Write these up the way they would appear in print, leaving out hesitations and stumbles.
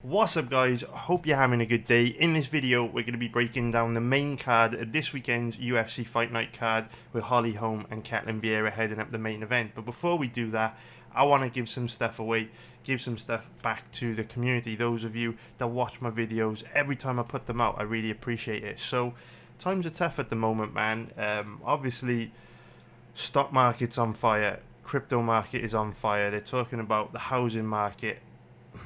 What's up guys, hope you're having a good day. In this video we're going to be breaking down the main card of this weekend's UFC Fight Night card with Holm and Vieira heading up the main event. But before we do that, I want to give some stuff away, give some stuff back to the community. Those of you that watch my videos every time I put them out, I really appreciate it. So times are tough at the moment, man. Obviously stock market's on fire, crypto market is on fire. They're talking about the housing market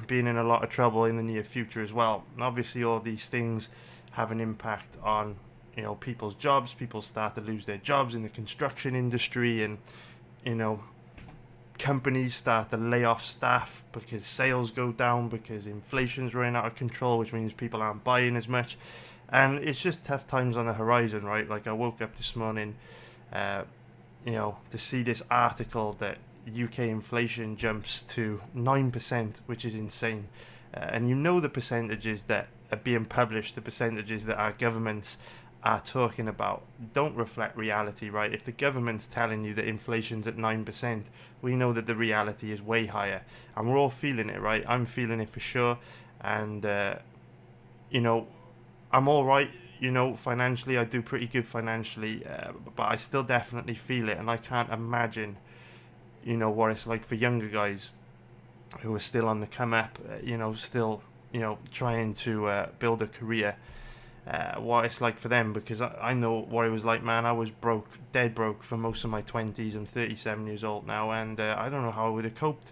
being in a lot of trouble in the near future as well. And obviously all these things have an impact on, you know, people's jobs. People start to lose their jobs in the construction industry, and, you know, companies start to lay off staff because sales go down, because inflation's running out of control, which means people aren't buying as much. And it's just tough times on the horizon, right? Like, I woke up this morning, you know, to see this article that UK inflation jumps to 9%, which is insane. And you know the percentages that are being published, the percentages that our governments are talking about, don't reflect reality, right? If the government's telling you that inflation's at 9%, we know that the reality is way higher. And we're all feeling it, right? I'm feeling it for sure. And, you know, I'm all right. You know, financially, I do pretty good financially, but I still definitely feel it. And I can't imagine, you know, what it's like for younger guys who are still on the come up, you know, still, you know, trying to build a career, what it's like for them, because I know what it was like, man. I was broke, dead broke for most of my 20s. I'm 37 years old now, and I don't know how I would have coped,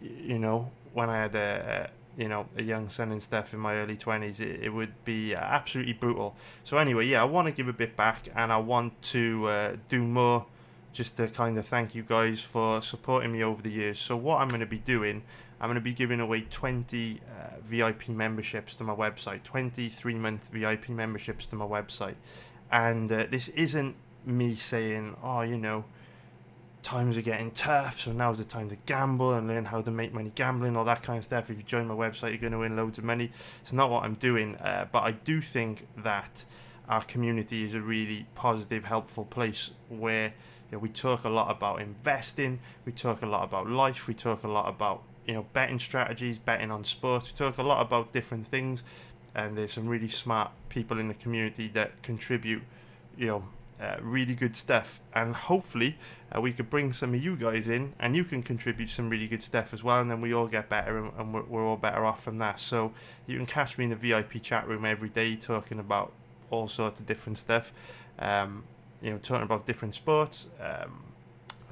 you know, when I had you know, a young son and stuff in my early 20s. It would be absolutely brutal. So anyway, yeah, I want to give a bit back, and I want to do more, just to kind of thank you guys for supporting me over the years. So what I'm going to be doing, I'm going to be giving away 20 VIP memberships to my website, 20 3-month VIP memberships to my website. And this isn't me saying, oh, you know, times are getting tough, so now's the time to gamble and learn how to make money gambling, all that kind of stuff. If you join my website, you're going to win loads of money. It's not what I'm doing, but I do think that our community is a really positive, helpful place where, you know, we talk a lot about investing, we talk a lot about life, we talk a lot about, you know, betting strategies, betting on sports. We talk a lot about different things, and there's some really smart people in the community that contribute, you know, really good stuff. And hopefully we could bring some of you guys in, and you can contribute some really good stuff as well, and then we all get better, and we're all better off from that. So you can catch me in the VIP chat room every day talking about all sorts of different stuff. You know, talking about different sports. I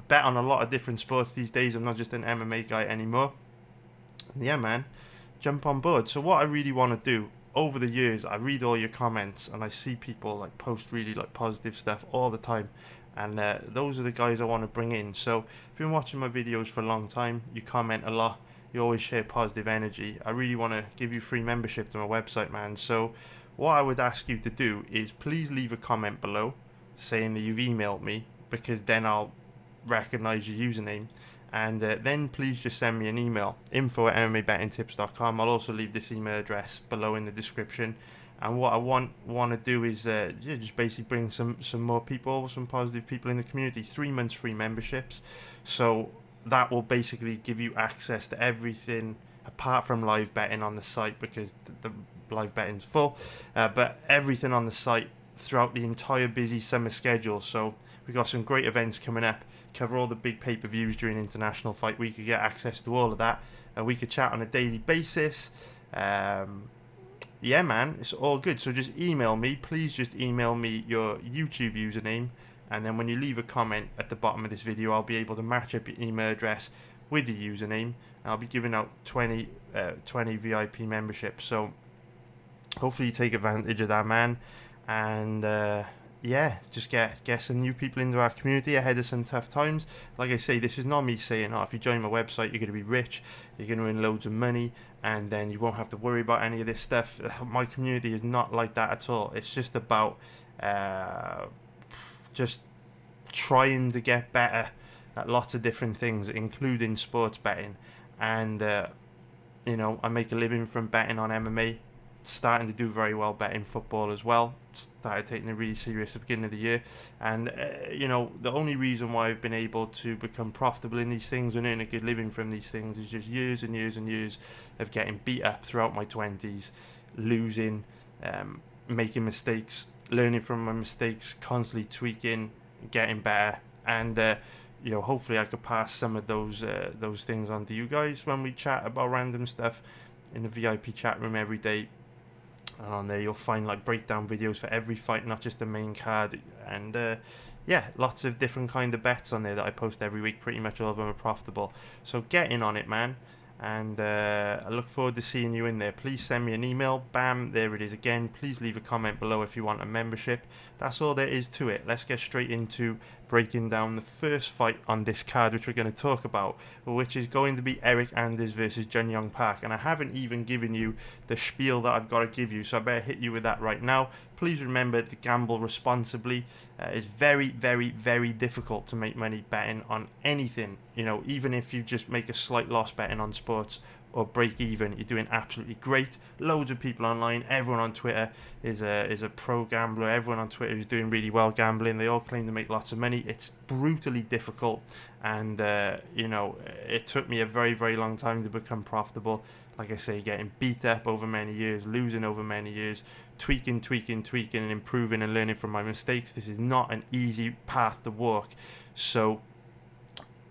bet on a lot of different sports these days. I'm not just an MMA guy anymore. Yeah, man, jump on board. So what I really want to do, over the years, I read all your comments, and I see people like post really like positive stuff all the time, and those are the guys I want to bring in. So if you've been watching my videos for a long time, you comment a lot, you always share positive energy. I really want to give you free membership to my website, man. So what I would ask you to do is please leave a comment below saying that you've emailed me, because then I'll recognize your username. And then please just send me an email, info@mmabettingtips.com. I'll also leave this email address below in the description. And what I want to do is just basically bring some more people, some positive people in the community. 3 months free memberships. So that will basically give you access to everything apart from live betting on the site, because the live betting's full. But everything on the site throughout the entire busy summer schedule. So we've got some great events coming up, cover all the big pay-per-views during International Fight Week. You get access to all of that. We could chat on a daily basis. Yeah, man, it's all good. So just email me. Please just email me your YouTube username, and then when you leave a comment at the bottom of this video, I'll be able to match up your email address with your username. I'll be giving out 20 VIP memberships. So hopefully you take advantage of that, man. And yeah, just get some new people into our community ahead of some tough times. Like I say, this is not me saying, oh, if you join my website, you're going to be rich, you're going to win loads of money, and then you won't have to worry about any of this stuff. My community is not like that at all. It's just about just trying to get better at lots of different things, including sports betting. And you know, I make a living from betting on MMA. starting to do very well betting football as well. Started taking it really serious at the beginning of the year, and you know, the only reason why I've been able to become profitable in these things and earn a good living from these things is just years and years and years of getting beat up throughout my 20s, losing, making mistakes, learning from my mistakes, constantly tweaking, getting better, and you know, hopefully I could pass some of those things on to you guys when we chat about random stuff in the VIP chat room every day. And on there you'll find like breakdown videos for every fight, not just the main card, and yeah, lots of different kind of bets on there that I post every week. Pretty much all of them are profitable, so get in on it, man. And I look forward to seeing you in there. Please send me an email. Bam, there it is again. Please leave a comment below if you want a membership. That's all there is to it. Let's get straight into breaking down the first fight on this card, which we're going to talk about, which is going to be Eryk Anders versus Jun Yong Park. And I haven't even given you the spiel that I've got to give you, so I better hit you with that right now. Please remember to gamble responsibly. It's very, very, very difficult to make money betting on anything. You know, even if you just make a slight loss betting on sports or break even, you're doing absolutely great. Loads of people online, everyone on Twitter is a pro gambler. Everyone on Twitter is doing really well gambling. They all claim to make lots of money. It's brutally difficult, and you know, it took me a very, very long time to become profitable. Like I say, getting beat up over many years, losing over many years, tweaking, and improving and learning from my mistakes. This is not an easy path to walk. So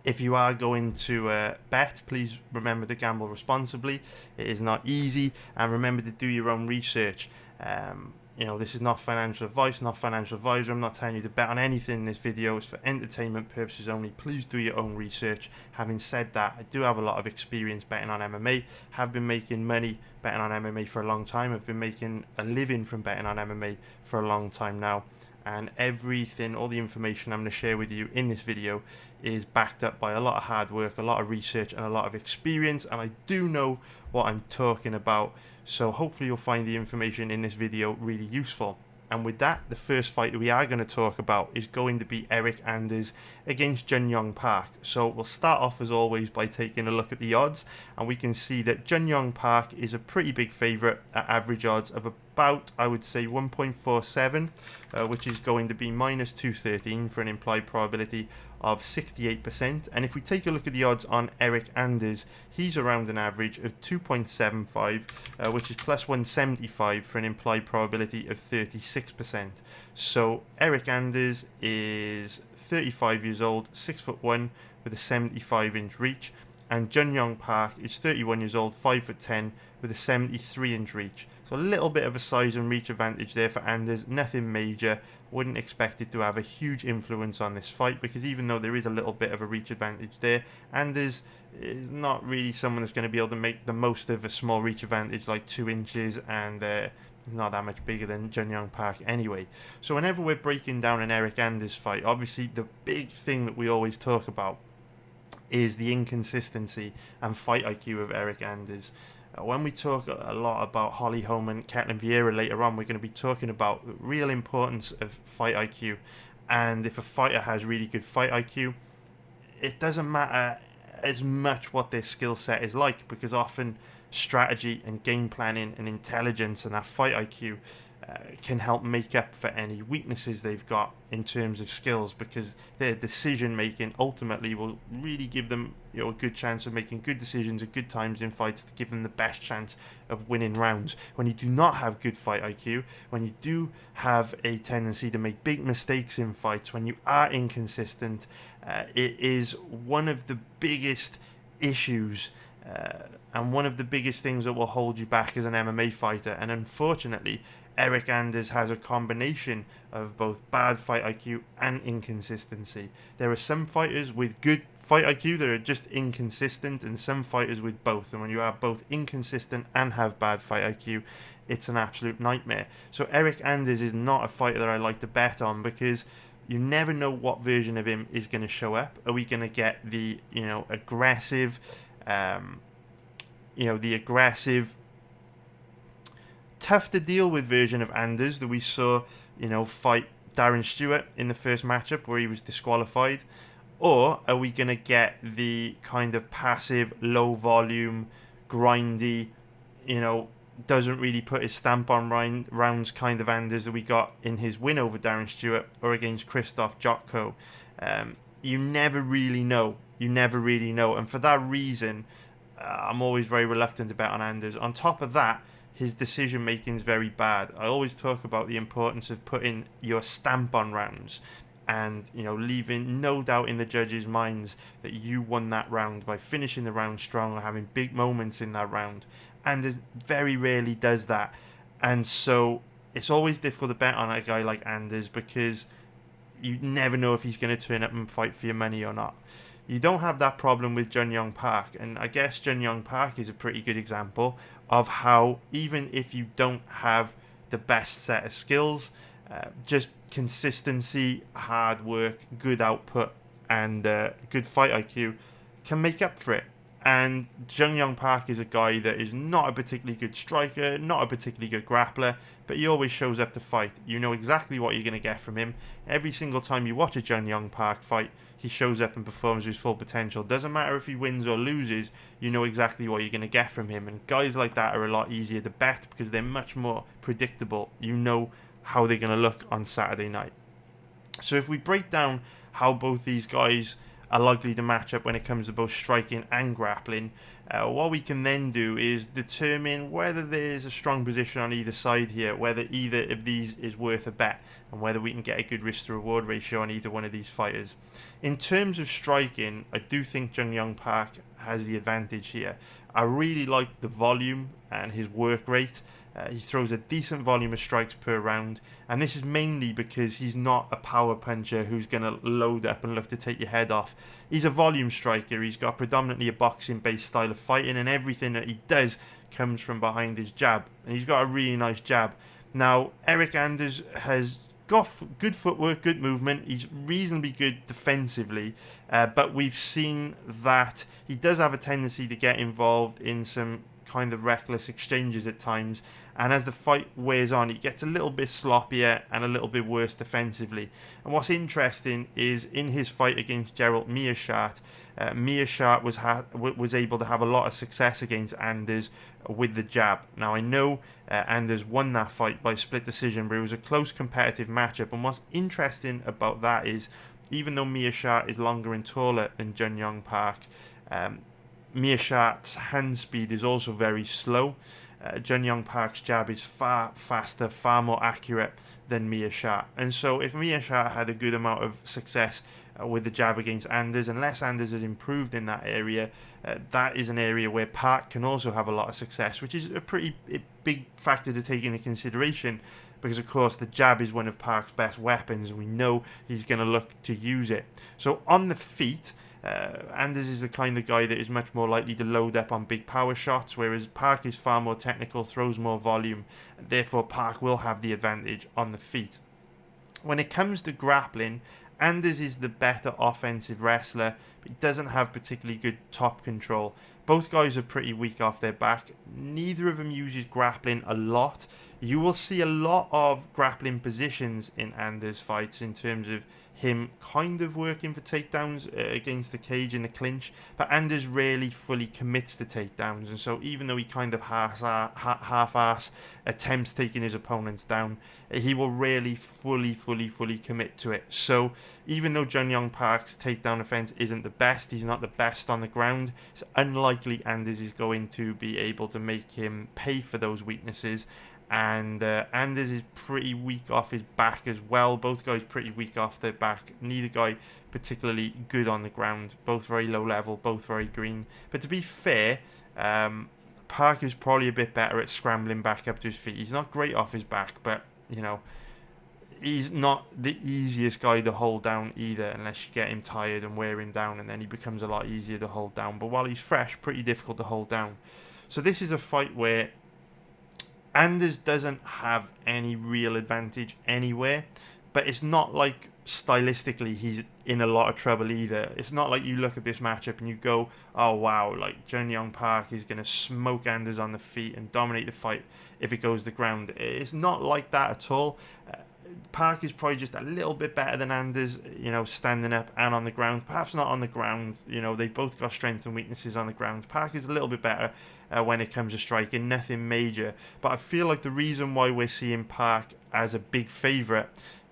if you are going to bet, please remember to gamble responsibly. It is not easy, and remember to do your own research. You know, this is not financial advice, not financial advisor. I'm not telling you to bet on anything in this video. It's for entertainment purposes only. Please do your own research. Having said that, I do have a lot of experience betting on MMA. Have been making money betting on MMA for a long time. I've been making a living from betting on MMA for a long time now. And everything, all the information I'm going to share with you in this video is backed up by a lot of hard work, a lot of research, and a lot of experience. And I do know what I'm talking about. So hopefully you'll find the information in this video really useful. And with that, the first fight that we are going to talk about is going to be Eryk Anders against Jun Yong Park. So we'll start off as always by taking a look at the odds, and we can see that Jun Yong Park is a pretty big favourite at average odds of about, I would say, 1.47, which is going to be minus 213 for an implied probability of 68%. And if we take a look at the odds on Eryk Anders, he's around an average of 2.75, which is plus 175 for an implied probability of 36%. So Eryk Anders is 35 years old, 6'1", with a 75-inch reach, and Jun Yong Park is 31 years old, 5'10", with a 73-inch reach. So a little bit of a size and reach advantage there for Anders, nothing major. Wouldn't expect it to have a huge influence on this fight, because even though there is a little bit of a reach advantage there, Anders is not really someone that's going to be able to make the most of a small reach advantage like 2 inches, and not that much bigger than Jun Yong Park anyway. So whenever we're breaking down an Eryk Anders fight, obviously the big thing that we always talk about is the inconsistency and fight IQ of Eryk Anders. When we talk a lot about Holm and Vieira later on, we're going to be talking about the real importance of fight IQ. And if a fighter has really good fight IQ, it doesn't matter as much what their skill set is like, because often strategy and game planning and intelligence and that fight IQ can help make up for any weaknesses they've got in terms of skills, because their decision making ultimately will really give them, you know, a good chance of making good decisions at good times in fights to give them the best chance of winning rounds. When you do not have good fight IQ, when you do have a tendency to make big mistakes in fights, when you are inconsistent, it is one of the biggest issues and one of the biggest things that will hold you back as an MMA fighter. And unfortunately, Eryk Anders has a combination of both bad fight IQ and inconsistency. There are some fighters with good fight IQ that are just inconsistent, and some fighters with both. And when you are both inconsistent and have bad fight IQ, it's an absolute nightmare. So Eryk Anders is not a fighter that I like to bet on, because you never know what version of him is going to show up. Are we going to get the, you know, aggressive, tough to deal with version of Anders that we saw, you know, fight Darren Stewart in the first matchup where he was disqualified? Or are we going to get the kind of passive, low volume, grindy, you know, doesn't really put his stamp on rounds kind of Anders that we got in his win over Darren Stewart or against Krzysztof Jotko. You never really know. And for that reason, I'm always very reluctant to bet on Anders. On top of that, his decision making is very bad. I always talk about the importance of putting your stamp on rounds and, you know, leaving no doubt in the judges' minds that you won that round by finishing the round strong or having big moments in that round. Anders very rarely does that. And so it's always difficult to bet on a guy like Anders because you never know if he's going to turn up and fight for your money or not. You don't have that problem with Jun Yong Park, and I guess Jun Yong Park is a pretty good example of how even if you don't have the best set of skills, just consistency, hard work, good output, and good fight IQ can make up for it. And Jun Yong Park is a guy that is not a particularly good striker, not a particularly good grappler, but he always shows up to fight. You know exactly what you're going to get from him. Every single time you watch a Jun Yong Park fight, he shows up and performs to his full potential. Doesn't matter if he wins or loses, you know exactly what you're going to get from him. And guys like that are a lot easier to bet because they're much more predictable. You know how they're going to look on Saturday night. So if we break down how both these guys are likely to match up when it comes to both striking and grappling, what we can then do is determine whether there's a strong position on either side here, whether either of these is worth a bet, and whether we can get a good risk to reward ratio on either one of these fighters. In terms of striking, I do think Jun Yong Park has the advantage here. I really like the volume and his work rate. He throws a decent volume of strikes per round, and this is mainly because he's not a power puncher who's going to load up and look to take your head off. He's a volume striker. He's got predominantly a boxing-based style of fighting, and everything that he does comes from behind his jab, and he's got a really nice jab. Now, Eryk Anders has got good footwork, good movement. He's reasonably good defensively, but we've seen that he does have a tendency to get involved in some kind of reckless exchanges at times, and as the fight wears on, he gets a little bit sloppier and a little bit worse defensively. And what's interesting is in his fight against Gerald Meerschaert, Meerschaert was able to have a lot of success against Anders with the jab. Now I know Anders won that fight by split decision, but it was a close competitive matchup. And what's interesting about that is, even though Meerschaert is longer and taller than Jun Yong Park, Meerschaert's hand speed is also very slow. Jun Yong Park's jab is far faster, far more accurate than Meerschaert. And so if Meerschaert had a good amount of success with the jab against Anders, unless Anders has improved in that area, that is an area where Park can also have a lot of success, which is a pretty big factor to take into consideration, because of course the jab is one of Park's best weapons and we know he's going to look to use it. So on the feet, Anders is the kind of guy that is much more likely to load up on big power shots, whereas Park is far more technical, throws more volume, and therefore Park will have the advantage on the feet. When it comes to grappling, Anders is the better offensive wrestler, but he doesn't have particularly good top control. Both guys are pretty weak off their back. Neither of them uses grappling a lot. You will see a lot of grappling positions in Anders' fights in terms of him kind of working for takedowns against the cage in the clinch, but Anders rarely fully commits to takedowns, and so even though he kind of half-ass attempts taking his opponents down, he will rarely fully commit to it. So even though Jun Yong Park's takedown offense isn't the best, he's not the best on the ground, it's unlikely Anders is going to be able to make him pay for those weaknesses. And Anders is pretty weak off his back as well. Both guys pretty weak off their back. Neither guy particularly good on the ground. Both very low level, both very green. But to be fair, Park is probably a bit better at scrambling back up to his feet. He's not great off his back, but, you know, he's not the easiest guy to hold down either, unless you get him tired and wear him down, and then he becomes a lot easier to hold down. But while he's fresh, pretty difficult to hold down. So this is a fight where Anders doesn't have any real advantage anywhere, but it's not like stylistically he's in a lot of trouble either. It's not like you look at this matchup and you go, oh wow, like Jun Yong Park is going to smoke Anders on the feet and dominate the fight if it goes to the ground. It's not like that at all. Park is probably just a little bit better than Anders, you know, standing up and on the ground. Perhaps not on the ground, you know, they've both got strengths and weaknesses on the ground. Park is a little bit better when it comes to striking, nothing major. But I feel like the reason why we're seeing Park as a big favourite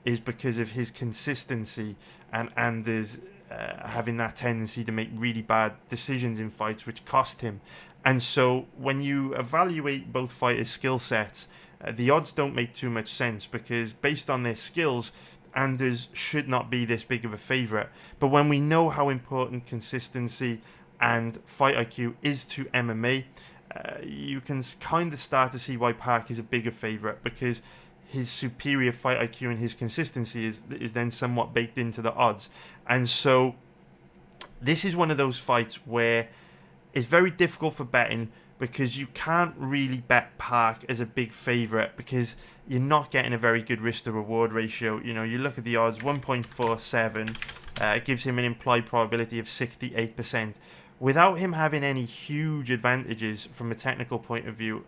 is because of his consistency and Anders having that tendency to make really bad decisions in fights, which cost him. And so when you evaluate both fighters' skill sets, the odds don't make too much sense, because based on their skills, Anders should not be this big of a favourite. But when we know how important consistency and fight IQ is to MMA, you can kind of start to see why Park is a bigger favourite, because his superior fight IQ and his consistency is then somewhat baked into the odds. And so this is one of those fights where it's very difficult for betting, because you can't really bet Park as a big favourite, because you're not getting a very good risk to reward ratio. You know, you look at the odds, 1.47 gives him an implied probability of 68%. Without him having any huge advantages from a technical point of view,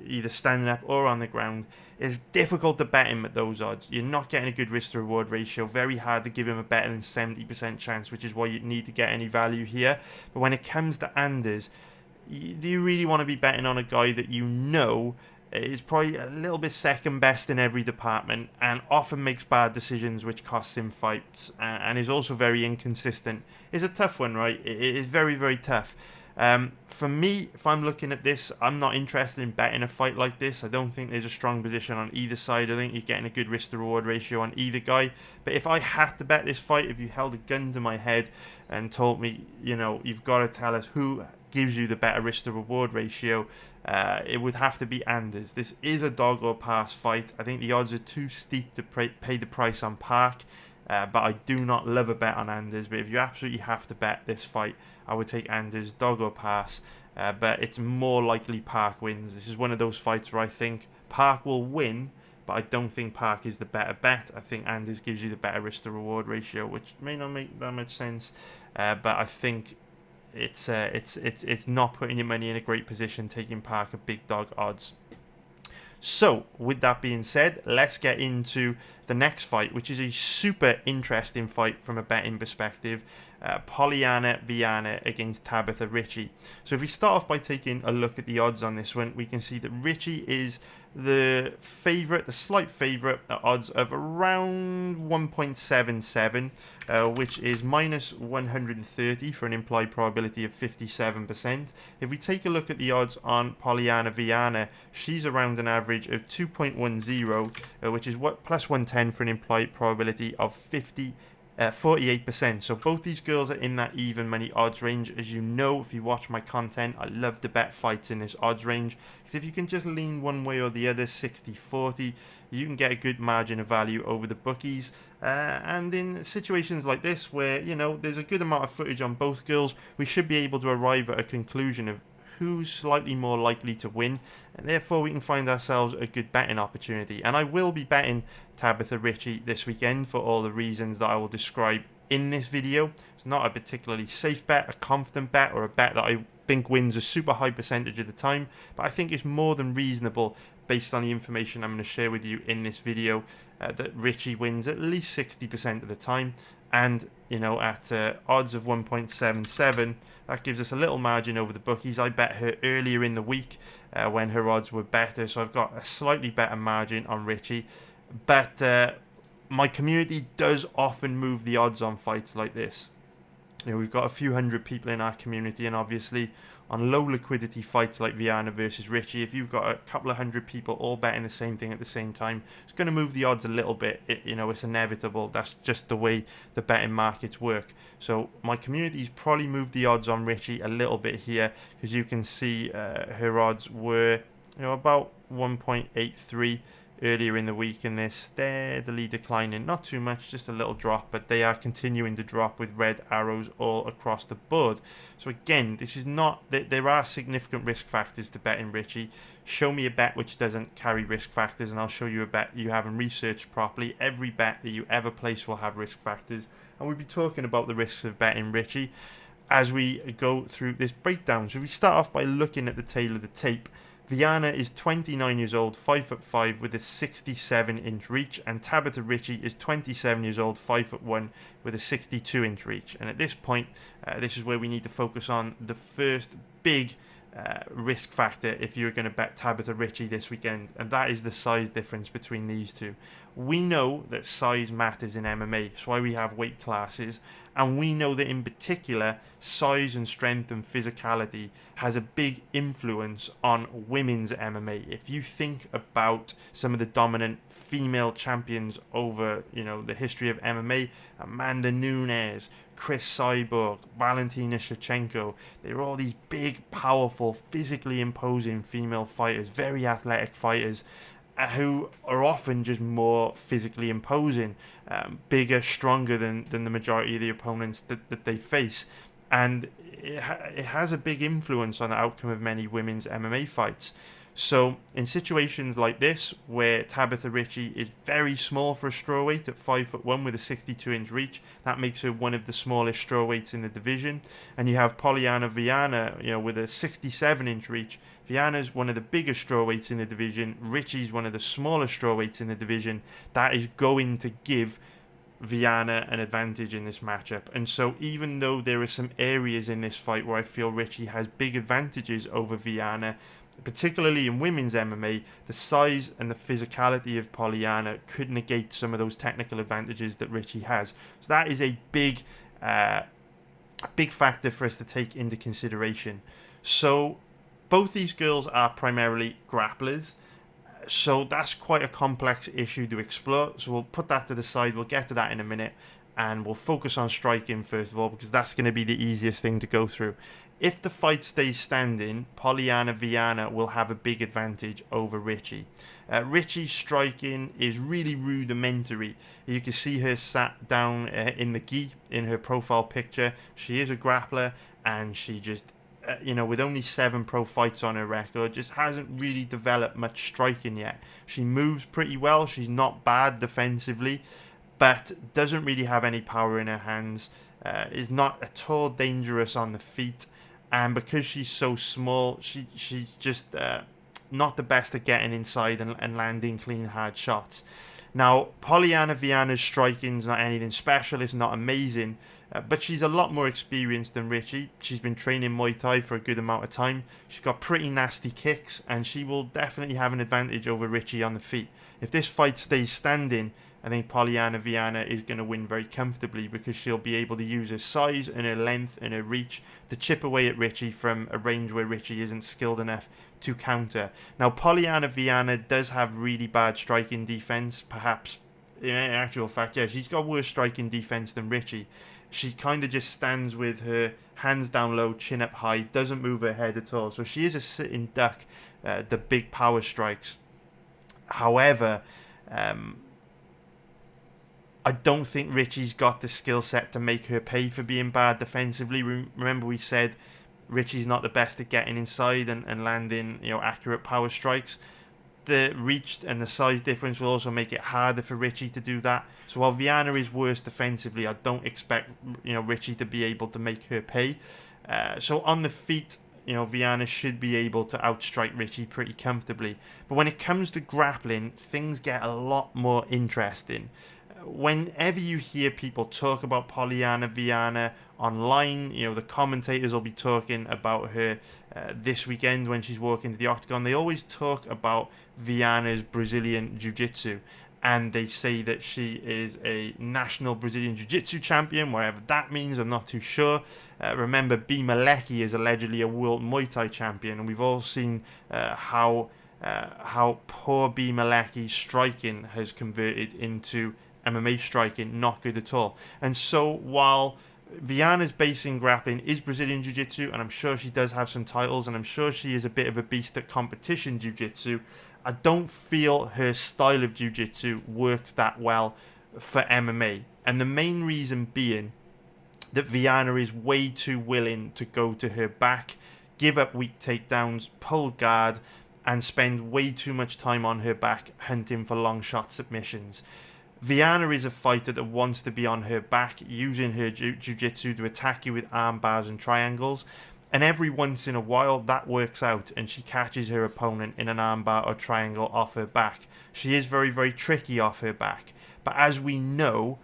either standing up or on the ground, it's difficult to bet him at those odds. You're not getting a good risk to reward ratio. Very hard to give him a better than 70% chance, which is why you need to get any value here. But when it comes to Anders, do you really want to be betting on a guy that you know is probably a little bit second best in every department and often makes bad decisions which costs him fights, and is also very inconsistent? It's a tough one, right? It is very, very tough. For me, if I'm looking at this, I'm not interested in betting a fight like this. I don't think there's a strong position on either side. I think you're getting a good risk to reward ratio on either guy. But if I had to bet this fight, if you held a gun to my head and told me, you know, you've got to tell us who gives you the better risk to reward ratio, it would have to be Anders. This is a dog or pass fight. I think the odds are too steep to pay the price on Park, but I do not love a bet on Anders. But if you absolutely have to bet this fight, I would take Anders, dog or pass, but it's more likely Park wins. This is one of those fights where I think Park will win, but I don't think Park is the better bet. I think Anders gives you the better risk to reward ratio, which may not make that much sense, but I think it's not putting your money in a great position taking Park at big dog odds. So, with that being said, let's get into the next fight, which is a super interesting fight from a betting perspective. Polyana Viana against Tabitha Ricci. So if we start off by taking a look at the odds on this one, we can see that Ricci is the favourite, the slight favourite, at odds of around 1.77, which is minus 130 for an implied probability of 57%. If we take a look at the odds on Polyana Viana, she's around an average of 2.10, which is plus 110 for an implied probability of 48%. So both these girls are in that even money odds range. As you know, if you watch my content, I love to bet fights in this odds range, because if you can just lean one way or the other, 60-40, you can get a good margin of value over the bookies. And in situations like this, where, you know, there's a good amount of footage on both girls, we should be able to arrive at a conclusion of who's slightly more likely to win, and therefore we can find ourselves a good betting opportunity. And I will be betting Tabitha Ricci this weekend for all the reasons that I will describe in this video. It's not a particularly safe bet, a confident bet, or a bet that I think wins a super high percentage of the time, but I think it's more than reasonable based on the information I'm going to share with you in this video, that Ricci wins at least 60% of the time. And, you know, at odds of 1.77, that gives us a little margin over the bookies. I bet her earlier in the week when her odds were better, so I've got a slightly better margin on Ricci. But my community does often move the odds on fights like this. You know, we've got a few hundred people in our community, and obviously on low liquidity fights like Viana versus Ricci, if you've got a couple of hundred people all betting the same thing at the same time, it's going to move the odds a little bit. You know, it's inevitable. That's just the way the betting markets work. So my community's probably moved the odds on Ricci a little bit here, because you can see her odds were, you know, about 1.83 earlier in the week, and they're steadily declining. Not too much, just a little drop, but they are continuing to drop with red arrows all across the board. So again, this is not, there are significant risk factors to betting Ricci. Show me a bet which doesn't carry risk factors, and I'll show you a bet you haven't researched properly. Every bet that you ever place will have risk factors, and we'll be talking about the risks of betting Ricci as we go through this breakdown. So we start off by looking at the tail of the tape. Viana is 29 years old, 5'5", with a 67-inch reach, and Tabitha Ricci is 27 years old, 5'1", with a 62-inch reach. And at this point, this is where we need to focus on the first big risk factor if you're going to bet Tabitha Ricci this weekend, and that is the size difference between these two. We know that size matters in MMA, that's why we have weight classes, and we know that in particular size and strength and physicality has a big influence on women's MMA. If you think about some of the dominant female champions over the history of MMA, Amanda Nunes, Chris Cyborg, Valentina Shevchenko, they're all these big, powerful, physically imposing female fighters, very athletic fighters, who are often just more physically imposing, bigger, stronger than the majority of the opponents that they face. And it has a big influence on the outcome of many women's MMA fights. So in situations like this, where Tabitha Ricci is very small for a strawweight at 5'1" with a 62-inch reach, that makes her one of the smallest strawweights in the division. And you have Polyana Viana, with a 67-inch reach. Viana's one of the biggest strawweights in the division. Ricci's one of the smallest strawweights in the division. That is going to give Viana an advantage in this matchup. And so even though there are some areas in this fight where I feel Ricci has big advantages over Viana, particularly in women's MMA, the size and the physicality of Polyana could negate some of those technical advantages that Ricci has. So that is a big factor for us to take into consideration. So both these girls are primarily grapplers, so that's quite a complex issue to explore. So we'll put that to the side. We'll get to that in a minute, and we'll focus on striking first of all, because that's going to be the easiest thing to go through. If the fight stays standing, Polyana Viana will have a big advantage over Ricci. Ricci's striking is really rudimentary. You can see her sat down in the gi in her profile picture. She is a grappler, and she just, with only 7 pro fights on her record, just hasn't really developed much striking yet. She moves pretty well. She's not bad defensively, but doesn't really have any power in her hands. Is not at all dangerous on the feet. And because she's so small, she's just not the best at getting inside and landing clean, hard shots. Now, Polyana Viana's striking is not anything special. It's not amazing. But she's a lot more experienced than Ricci. She's been training Muay Thai for a good amount of time. She's got pretty nasty kicks, and she will definitely have an advantage over Ricci on the feet. If this fight stays standing, I think Polyana Viana is going to win very comfortably, because she'll be able to use her size and her length and her reach to chip away at Ricci from a range where Ricci isn't skilled enough to counter. Now, Polyana Viana does have really bad striking defense. Perhaps, in actual fact, yeah, she's got worse striking defense than Ricci. She kind of just stands with her hands down low, chin up high, doesn't move her head at all. So she is a sitting duck, the big power strikes. However, I don't think Ricci's got the skill set to make her pay for being bad defensively. Remember, we said Ricci's not the best at getting inside and landing, accurate power strikes. The reach and the size difference will also make it harder for Ricci to do that. So while Viana is worse defensively, I don't expect Ricci to be able to make her pay. So on the feet, Viana should be able to outstrike Ricci pretty comfortably. But when it comes to grappling, things get a lot more interesting. Whenever you hear people talk about Polyana Viana online, the commentators will be talking about her this weekend when she's walking to the octagon. They always talk about Viana's Brazilian Jiu-Jitsu, and they say that she is a national Brazilian Jiu-Jitsu champion, wherever that means. I'm not too sure. Remember, B. Malecki is allegedly a world Muay Thai champion, and we've all seen how poor B. Malecki's striking has converted into MMA striking, not good at all. And so while Viana's base in grappling is Brazilian Jiu-Jitsu, and I'm sure she does have some titles, and I'm sure she is a bit of a beast at competition Jiu-Jitsu, I don't feel her style of Jiu-Jitsu works that well for MMA. And the main reason being that Viana is way too willing to go to her back, give up weak takedowns, pull guard, and spend way too much time on her back hunting for long shot submissions. Viana is a fighter that wants to be on her back, using her jiu-jitsu to attack you with arm bars and triangles. And every once in a while, that works out, and she catches her opponent in an armbar or triangle off her back. She is very, very tricky off her back. But as we know,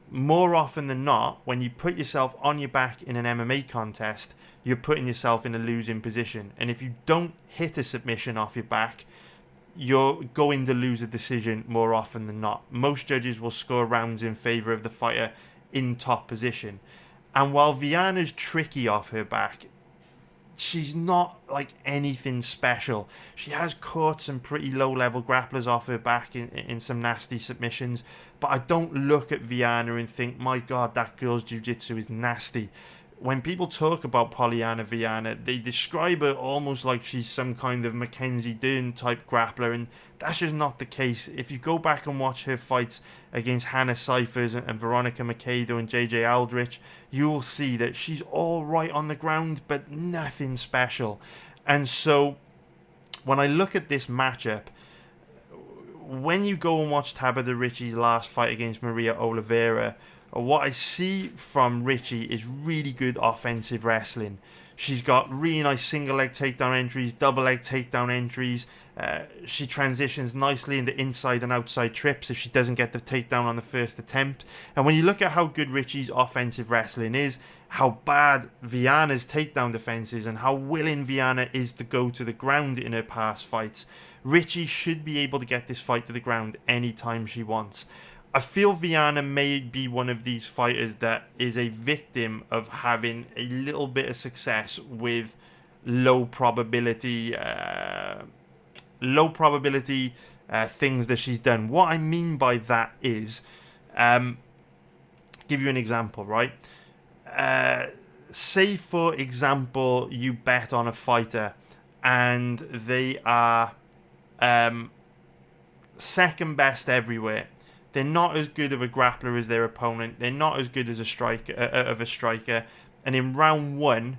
more often than not, when you put yourself on your back in an MMA contest, you're putting yourself in a losing position. And if you don't hit a submission off your back, you're going to lose a decision more often than not. Most judges will score rounds in favour of the fighter in top position. And while Viana's tricky off her back, she's not like anything special. She has caught some pretty low-level grapplers off her back in some nasty submissions, but I don't look at Viana and think, my God, that girl's jiu-jitsu is nasty. When people talk about Polyana Viana, they describe her almost like she's some kind of Mackenzie Dern type grappler, and that's just not the case. If you go back and watch her fights against Hannah Cyphers and Veronica Macedo and JJ Aldrich, you will see that she's all right on the ground, but nothing special. And so when I look at this matchup, when you go and watch Tabitha Ricci's last fight against Maria Oliveira, what I see from Ricci is really good offensive wrestling. She's got really nice single leg takedown entries, double leg takedown entries. She transitions nicely into inside and outside trips if she doesn't get the takedown on the first attempt. And when you look at how good Ricci's offensive wrestling is, how bad Viana's takedown defense is, and how willing Viana is to go to the ground in her past fights, Ricci should be able to get this fight to the ground anytime she wants. I feel Viana may be one of these fighters that is a victim of having a little bit of success with low probability things that she's done. What I mean by that is, give you an example, right? Say, for example, you bet on a fighter and they are second best everywhere. They're not as good of a grappler as their opponent. They're not as good as a striker, and in round one,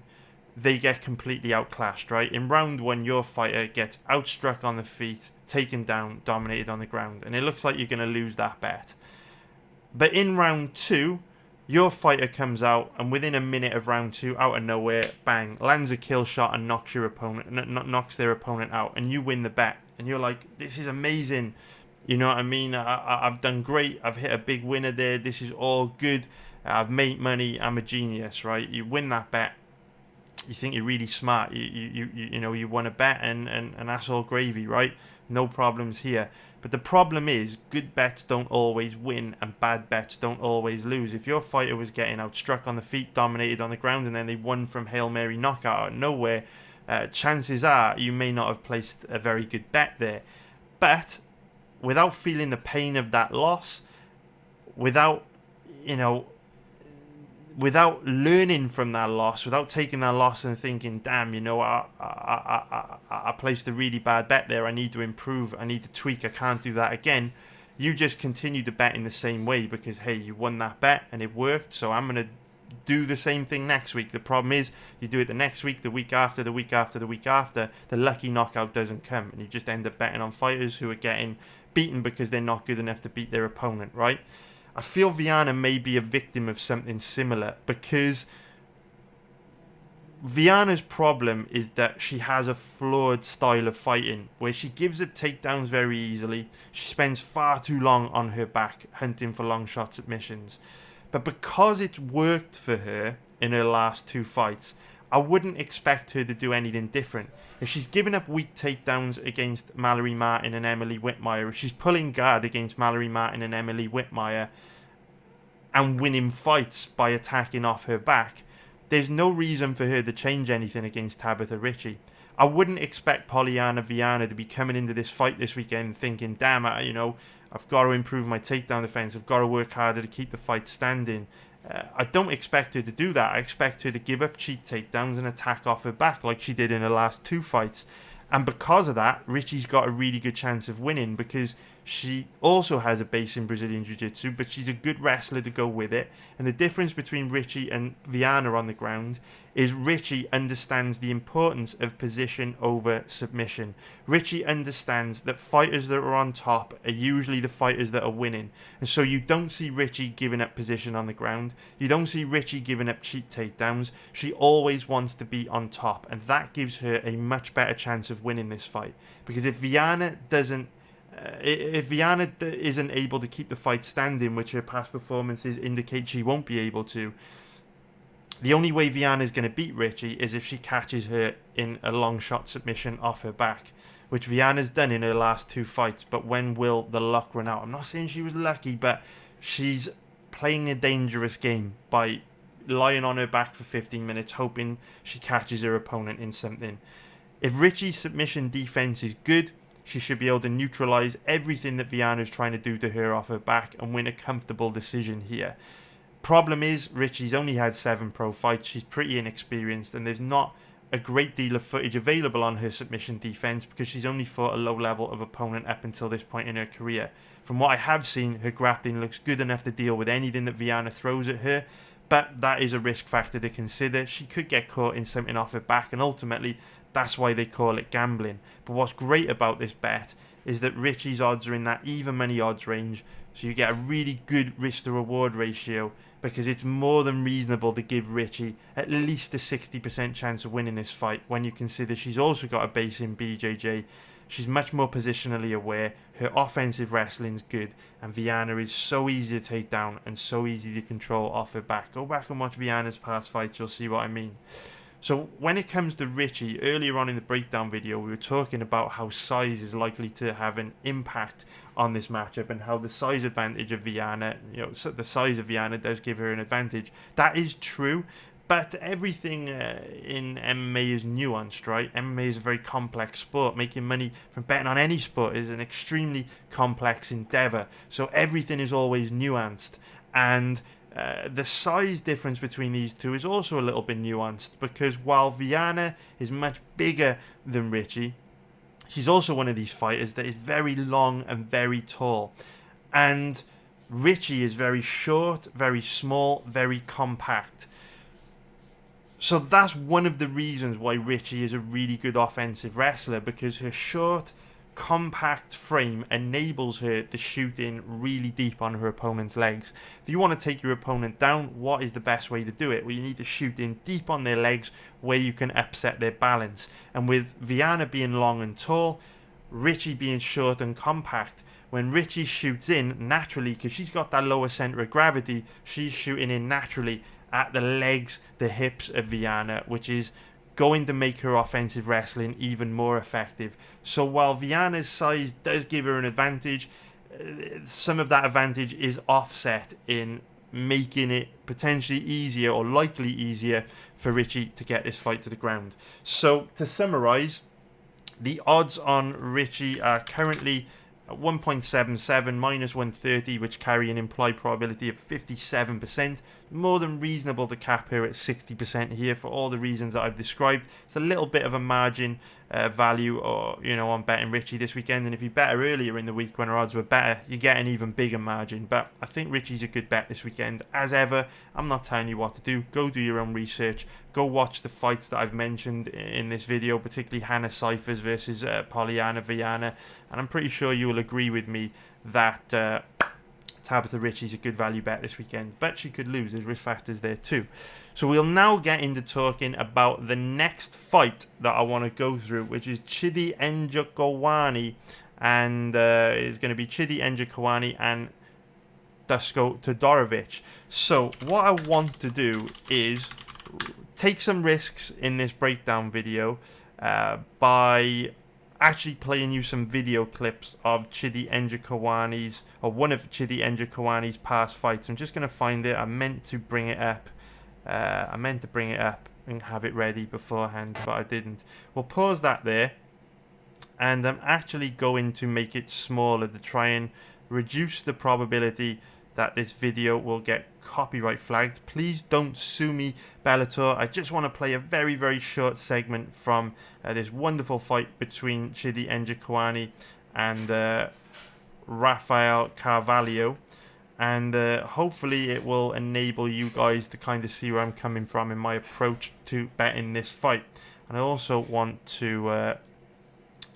they get completely outclassed, right? In round one, your fighter gets outstruck on the feet, taken down, dominated on the ground, and it looks like you're going to lose that bet. But in round two, your fighter comes out, and within a minute of round two, out of nowhere, bang, lands a kill shot and knocks their opponent out, and you win the bet. And you're like, this is amazing. You know what I mean? I've done great. I've hit a big winner there. This is all good. I've made money. I'm a genius, right? You win that bet. You think you're really smart. You won a bet, and that's all gravy, right? No problems here. But the problem is, good bets don't always win, and bad bets don't always lose. If your fighter was getting outstruck on the feet, dominated on the ground, and then they won from Hail Mary knockout out of nowhere, chances are you may not have placed a very good bet there. But without feeling the pain of that loss, without learning from that loss, without taking that loss and thinking, damn, I placed a really bad bet there, I need to improve, I need to tweak, I can't do that again, you just continue to bet in the same way because, hey, you won that bet and it worked, so I'm going to do the same thing next week. The problem is, you do it the next week, the week after, the week after, the week after, the lucky knockout doesn't come, and you just end up betting on fighters who are getting beaten because they're not good enough to beat their opponent, right? I feel Viana may be a victim of something similar because Viana's problem is that she has a flawed style of fighting where she gives up takedowns very easily. She spends far too long on her back hunting for long shot submissions. But because it's worked for her in her last two fights, I wouldn't expect her to do anything different. If she's giving up weak takedowns against Mallory Martin and Emily Whitmire, if she's pulling guard against Mallory Martin and Emily Whitmire and winning fights by attacking off her back, there's no reason for her to change anything against Tabitha Ricci. I wouldn't expect Polyana Viana to be coming into this fight this weekend thinking, damn, I've got to improve my takedown defense, I've got to work harder to keep the fight standing. I don't expect her to do that. I expect her to give up cheap takedowns and attack off her back like she did in her last two fights. And because of that, Ricci's got a really good chance of winning because she also has a base in Brazilian Jiu-Jitsu, but she's a good wrestler to go with it. And the difference between Ricci and Viana on the ground is Ricci understands the importance of position over submission. Ricci understands that fighters that are on top are usually the fighters that are winning. And so you don't see Ricci giving up position on the ground. You don't see Ricci giving up cheap takedowns. She always wants to be on top. And that gives her a much better chance of winning this fight. Because if Viana isn't able to keep the fight standing, which her past performances indicate she won't be able to, The only way Viana is going to beat Ricci is if she catches her in a long shot submission off her back, which Viana's done in her last 2 fights. But when will the luck run out? I'm not saying she was lucky, but she's playing a dangerous game by lying on her back for 15 minutes, hoping she catches her opponent in something. If Ricci's submission defense is good, she should be able to neutralize everything that Viana's trying to do to her off her back and win a comfortable decision here. Problem is, Ricci's only had 7 pro fights. She's pretty inexperienced, and there's not a great deal of footage available on her submission defense because she's only fought a low level of opponent up until this point in her career. From what I have seen, her grappling looks good enough to deal with anything that Viana throws at her, but that is a risk factor to consider. She could get caught in something off her back, and ultimately that's why they call it gambling. But what's great about this bet is that Ricci's odds are in that even money odds range, so you get a really good risk to reward ratio, because it's more than reasonable to give Ricci at least a 60% chance of winning this fight when you consider she's also got a base in BJJ. She's much more positionally aware, her offensive wrestling's good, and Viana is so easy to take down and so easy to control off her back. Go back and watch Viana's past fights, you'll see what I mean. So when it comes to Ricci, earlier on in the breakdown video, we were talking about how size is likely to have an impact on this matchup and how the size advantage of Viana, the size of Viana does give her an advantage. That is true, but everything in MMA is nuanced, right? MMA is a very complex sport. Making money from betting on any sport is an extremely complex endeavor. So everything is always nuanced. And the size difference between these two is also a little bit nuanced, because while Viana is much bigger than Ricci, she's also one of these fighters that is very long and very tall. And Ricci is very short, very small, very compact. So that's one of the reasons why Ricci is a really good offensive wrestler, because her short, compact frame enables her to shoot in really deep on her opponent's legs. If you want to take your opponent down, what is the best way to do it? Well, you need to shoot in deep on their legs where you can upset their balance. And with Viana being long and tall, Ricci being short and compact, when Ricci shoots in naturally, because she's got that lower center of gravity, she's shooting in naturally at the legs, the hips of Viana, which is going to make her offensive wrestling even more effective. So while Viana's size does give her an advantage, some of that advantage is offset in making it potentially easier, or likely easier, for Ricci to get this fight to the ground. So to summarize, the odds on Ricci are currently 1.77 minus 130, which carry an implied probability of 57%. More than reasonable to cap her at 60% here for all the reasons that I've described. It's a little bit of a margin value, or on betting Ricci this weekend. And if you bet her earlier in the week when her odds were better, you get an even bigger margin. But I think Ricci's a good bet this weekend. As ever, I'm not telling you what to do. Go do your own research. Go watch the fights that I've mentioned in this video, particularly Hannah Cyphers versus Polyana Viana. And I'm pretty sure you will agree with me that Tabitha Ricci's a good value bet this weekend, but she could lose. There's risk factors there too. So we'll now get into talking about the next fight that I want to go through, which is Chidi Njokuani, and it's going to be Chidi Njokuani and Dusko Todorovic. So what I want to do is take some risks in this breakdown video by actually playing you some video clips of Chidi Njokuani's, or one of Chidi Njokuani's past fights. I'm just going to find it. I meant to bring it up and have it ready beforehand, but I didn't. We'll pause that there, and I'm actually going to make it smaller to try and reduce the probability that this video will get copyright flagged. Please don't sue me, Bellator. I just want to play a very, very short segment from this wonderful fight between Chidi Njokuani and Rafael Carvalho, and hopefully it will enable you guys to kind of see where I'm coming from in my approach to betting this fight. And I also want to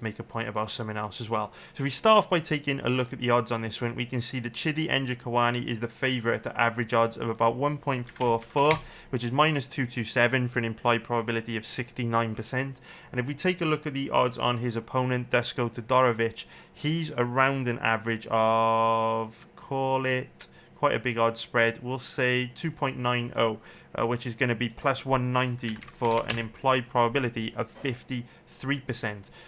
make a point about something else as well. So we start off by taking a look at the odds on this one. We can see that Chidi Njokuani is the favourite at the average odds of about 1.44, which is minus 227 for an implied probability of 69%. And if we take a look at the odds on his opponent, Dusko Todorovic, he's around an average of, call it, quite a big odds spread. We'll say 2.90 which is going to be plus 190 for an implied probability of 53%.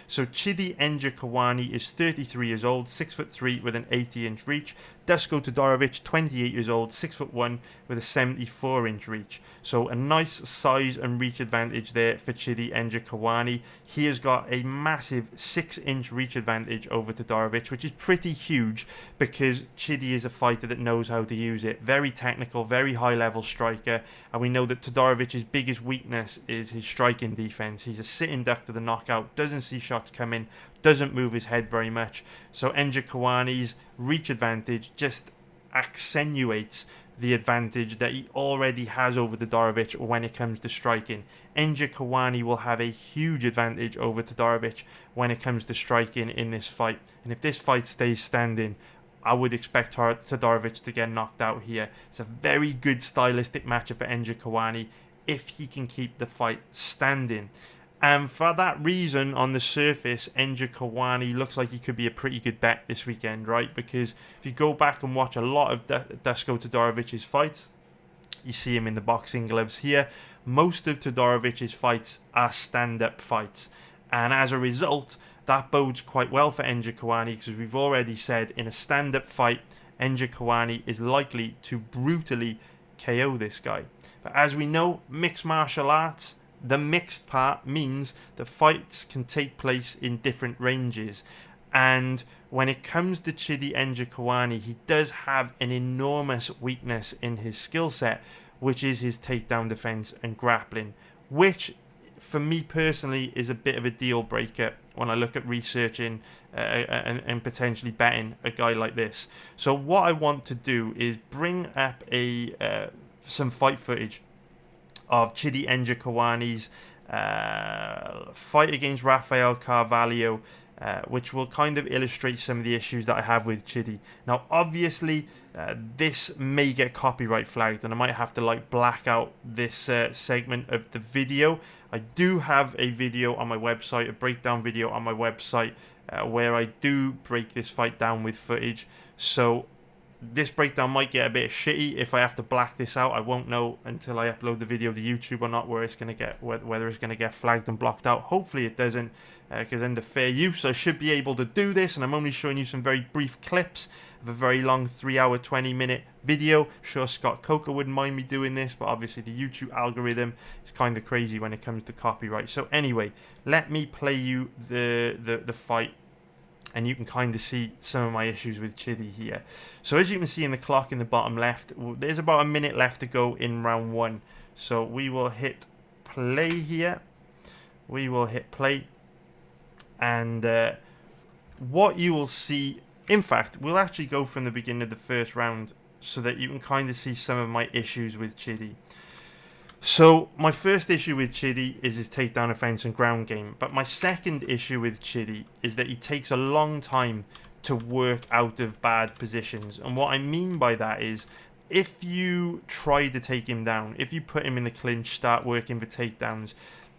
So Chidi Njokuani is 33 years old, 6'3" with an 80-inch reach. Dusko Todorovic, 28 years old, 6'1" with a 74-inch reach. So a nice size and reach advantage there for Chidi Njokuani. He has got a massive 6-inch reach advantage over Todorovic, which is pretty huge because Chidi is a fighter that knows how to use it. Very technical, very high-level striker, and we know that Todorovic's biggest weakness is his striking defense. He's a sitting duck to the knockout, doesn't see shots coming, doesn't move his head very much. So Njokuani's reach advantage just accentuates the advantage that he already has over Todorovic when it comes to striking. Njokuani will have a huge advantage over Todorovic when it comes to striking in this fight. And if this fight stays standing, I would expect Todorovic to get knocked out here. It's a very good stylistic matchup for Njokuani if he can keep the fight standing. And for that reason, on the surface, Njokuani looks like he could be a pretty good bet this weekend, right? Because if you go back and watch a lot of Dusko Todorovic's fights, you see him in the boxing gloves here. Most of Todorovic's fights are stand-up fights. And as a result, that bodes quite well for Njokuani, because we've already said in a stand-up fight, Njokuani is likely to brutally KO this guy. But as we know, mixed martial arts, the mixed part means that fights can take place in different ranges. And when it comes to Chidi Njokuani, he does have an enormous weakness in his skill set, which is his takedown defense and grappling, which for me personally is a bit of a deal breaker when I look at researching and potentially betting a guy like this. So what I want to do is bring up some fight footage of Chidi Njokuani's fight against Rafael Carvalho, which will kind of illustrate some of the issues that I have with Chidi. Now, obviously, this may get copyright flagged, and I might have to black out this segment of the video. I do have a video on my website, a breakdown video on my website, where I do break this fight down with footage. So this breakdown might get a bit shitty if I have to black this out. I won't know until I upload the video to YouTube or not whether it's going to get flagged and blocked out. Hopefully it doesn't, because under fair use I should be able to do this, and I'm only showing you some very brief clips of a very long 3-hour 20-minute video. Sure, Scott Coker wouldn't mind me doing this, but obviously the YouTube algorithm is kind of crazy when it comes to copyright. So anyway, let me play you the fight, and you can kind of see some of my issues with Chidi here. So as you can see in the clock in the bottom left, there's about a minute left to go in round 1. So we will hit play here. We will hit play. And what you will see, in fact, we'll actually go from the beginning of the first round so that you can kind of see some of my issues with Chidi. So my first issue with Chidi is his takedown offense and ground game. But my second issue with Chidi is that he takes a long time to work out of bad positions. And what I mean by that is, if you try to take him down, if you put him in the clinch, start working for takedowns,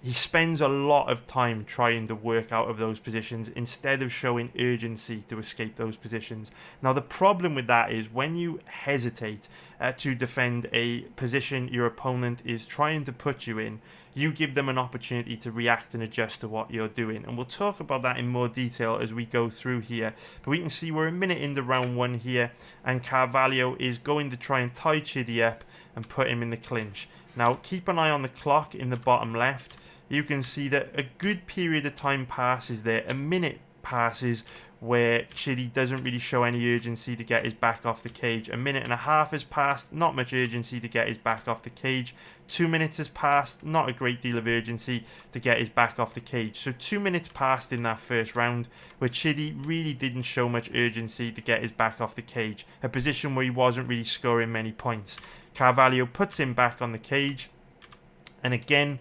he spends a lot of time trying to work out of those positions instead of showing urgency to escape those positions. Now, the problem with that is when you hesitate to defend a position your opponent is trying to put you in, you give them an opportunity to react and adjust to what you're doing. And we'll talk about that in more detail as we go through here. But we can see we're a minute into round 1 here, and Carvalho is going to try and tie Chidi up and put him in the clinch. Now, keep an eye on the clock in the bottom left. You can see that a good period of time passes there. A minute passes where Chidi doesn't really show any urgency to get his back off the cage. A minute and a half has passed, not much urgency to get his back off the cage. 2 minutes has passed, not a great deal of urgency to get his back off the cage. So 2 minutes passed in that first round where Chidi really didn't show much urgency to get his back off the cage. A position where he wasn't really scoring many points. Carvalho puts him back on the cage, and again,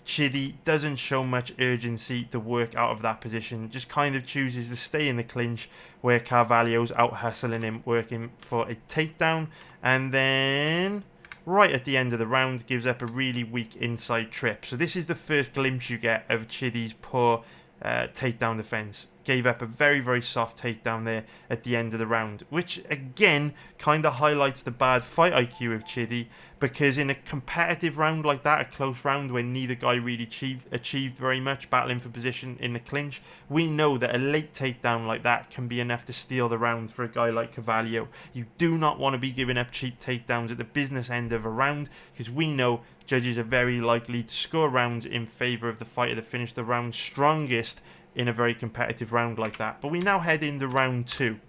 Chidi doesn't show much urgency to work out of that position, just kind of chooses to stay in the clinch where Carvalho's out hustling him, working for a takedown, and then right at the end of the round gives up a really weak inside trip. So this is the first glimpse you get of Chidi's poor takedown defense. gave up a very, very soft takedown there at the end of the round, which again kind of highlights the bad fight IQ of Chidi, because in a competitive round like that, a close round where neither guy really achieved very much, battling for position in the clinch, we know that a late takedown like that can be enough to steal the round for a guy like Carvalho. You do not want to be giving up cheap takedowns at the business end of a round, because we know judges are very likely to score rounds in favour of the fighter that finished the round strongest in a very competitive round like that. But we now head into round 2.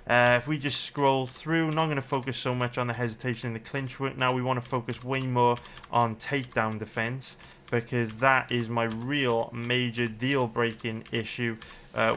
If we just scroll through, not going to focus so much on the hesitation in the clinch work. Now we want to focus way more on takedown defense, because that is my real major deal-breaking issue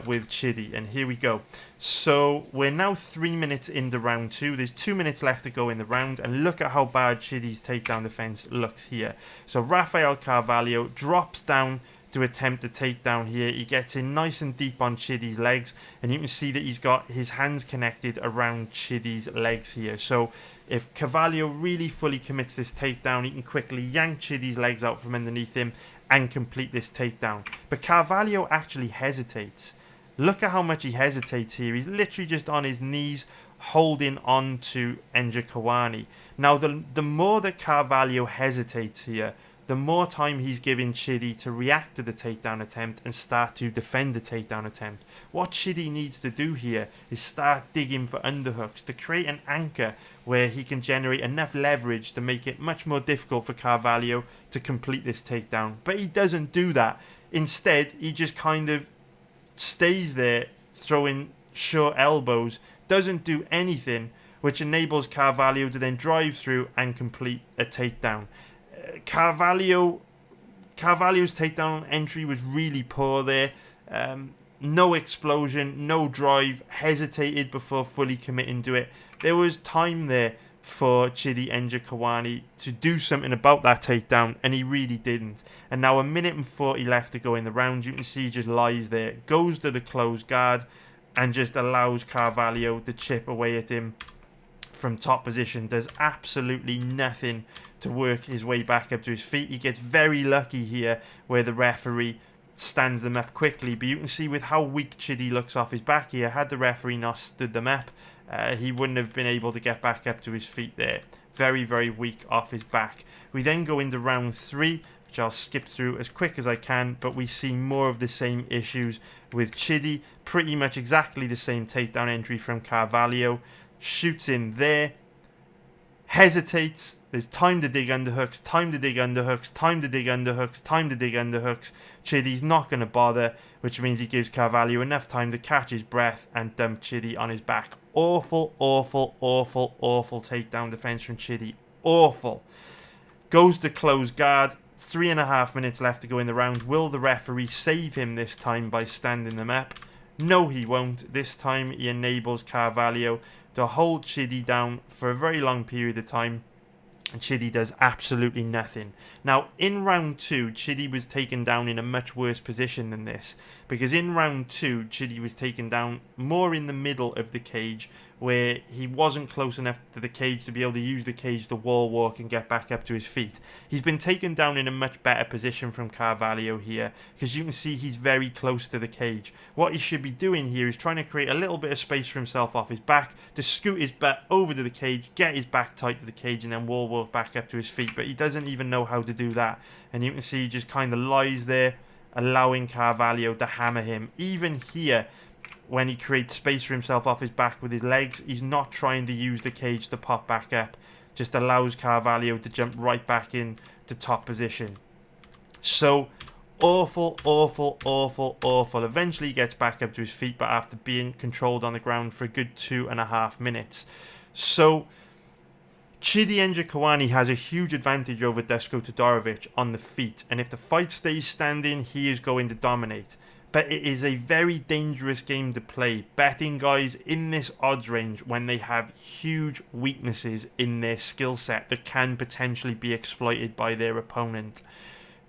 with Chidi. And here we go. So we're now 3 minutes into round 2. There's 2 minutes left to go in the round, and look at how bad Chidi's takedown defense looks here. So Rafael Carvalho drops down to attempt a takedown here. He gets in nice and deep on Chidi's legs, and you can see that he's got his hands connected around Chidi's legs here. So if Carvalho really fully commits this takedown, he can quickly yank Chidi's legs out from underneath him and complete this takedown. But Carvalho actually hesitates. Look at how much he hesitates here. He's literally just on his knees holding on to Njokuani. Now the more that Carvalho hesitates here, the more time he's giving Chidi to react to the takedown attempt and start to defend the takedown attempt. What Chidi needs to do here is start digging for underhooks to create an anchor where he can generate enough leverage to make it much more difficult for Carvalho to complete this takedown. But he doesn't do that. Instead, he just kind of stays there throwing short elbows, doesn't do anything, which enables Carvalho to then drive through and complete a takedown. Carvalho's takedown entry was really poor there. No explosion, no drive, hesitated before fully committing to it. There was time there for Chidi Njokuani to do something about that takedown, and he really didn't. And now 1 minute and 40 left to go in the round. You can see he just lies there, goes to the closed guard, and just allows Carvalho to chip away at him from top position. There's absolutely nothing to work his way back up to his feet. He gets very lucky here where the referee stands them up quickly, but you can see with how weak Chidi looks off his back here, had the referee not stood them up, he wouldn't have been able to get back up to his feet there. Very, very weak off his back. We then go into round 3, which I'll skip through as quick as I can, but we see more of the same issues with Chidi. Pretty much exactly the same takedown entry from Carvalho. Shoots in there, hesitates, there's time to dig underhooks, time to dig underhooks, time to dig underhooks, time to dig underhooks. Chidi's not going to bother, which means he gives Carvalho enough time to catch his breath and dump Chidi on his back. Awful, awful, awful, awful takedown defense from Chidi. Awful. Goes to close guard. 3.5 minutes left to go in the round. Will the referee save him this time by standing them up? No, he won't. This time he enables Carvalho to hold Chidi down for a very long period of time, and Chidi does absolutely nothing. Now, in round 2, Chidi was taken down in a much worse position than this, because in round 2, Chidi was taken down more in the middle of the cage, where he wasn't close enough to the cage to be able to use the cage to wall walk and get back up to his feet. He's been taken down in a much better position from Carvalho here, because you can see he's very close to the cage. What he should be doing here is trying to create a little bit of space for himself off his back, to scoot his butt over to the cage, get his back tight to the cage, and then wall walk back up to his feet. But he doesn't even know how to do that. And you can see he just kind of lies there, allowing Carvalho to hammer him. Even here, when he creates space for himself off his back with his legs, he's not trying to use the cage to pop back up. Just allows Carvalho to jump right back in to top position. So, awful, awful, awful, awful. Eventually he gets back up to his feet, but after being controlled on the ground for a good 2.5 minutes. So, Chidi Njokuani has a huge advantage over Dusko Todorovic on the feet, and if the fight stays standing, he is going to dominate. But it is a very dangerous game to play, betting guys in this odds range when they have huge weaknesses in their skill set that can potentially be exploited by their opponent.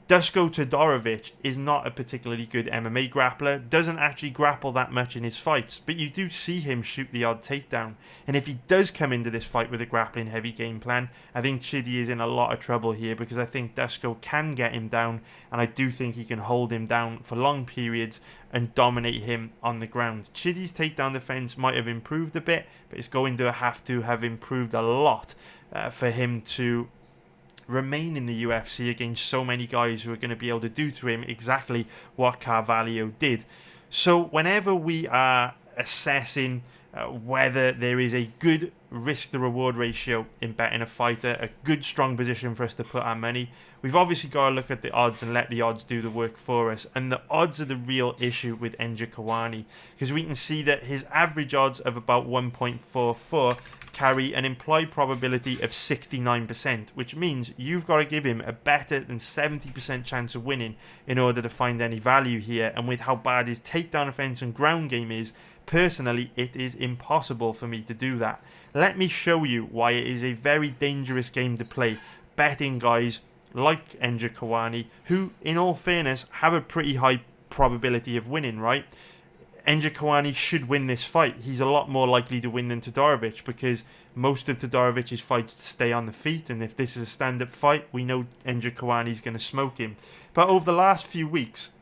Dusko Todorovic is not a particularly good MMA grappler, doesn't actually grapple that much in his fights, but you do see him shoot the odd takedown. And if he does come into this fight with a grappling heavy game plan, I think Chidi is in a lot of trouble here, because I think Dusko can get him down, and I do think he can hold him down for long periods and dominate him on the ground. Chidi's takedown defense might have improved a bit, but it's going to have improved a lot for him to remain in the UFC against so many guys who are going to be able to do to him exactly what Carvalho did. So whenever we are assessing whether there is a good risk to reward ratio in betting a fighter, a good strong position for us to put our money, we've obviously got to look at the odds and let the odds do the work for us. And the odds are the real issue with Njokuani, because we can see that his average odds of about 1.44 carry an implied probability of 69%, which means you've got to give him a better than 70% chance of winning in order to find any value here. And with how bad his takedown offense and ground game is, personally, it is impossible for me to do that. Let me show you why it is a very dangerous game to play, betting guys like Njokuani, who, in all fairness, have a pretty high probability of winning, right? Njokuani should win this fight. He's a lot more likely to win than Todorovic, because most of Todorovic's fights stay on the feet, and if this is a stand-up fight, we know Njokuani's going to smoke him. But over the last few weeks,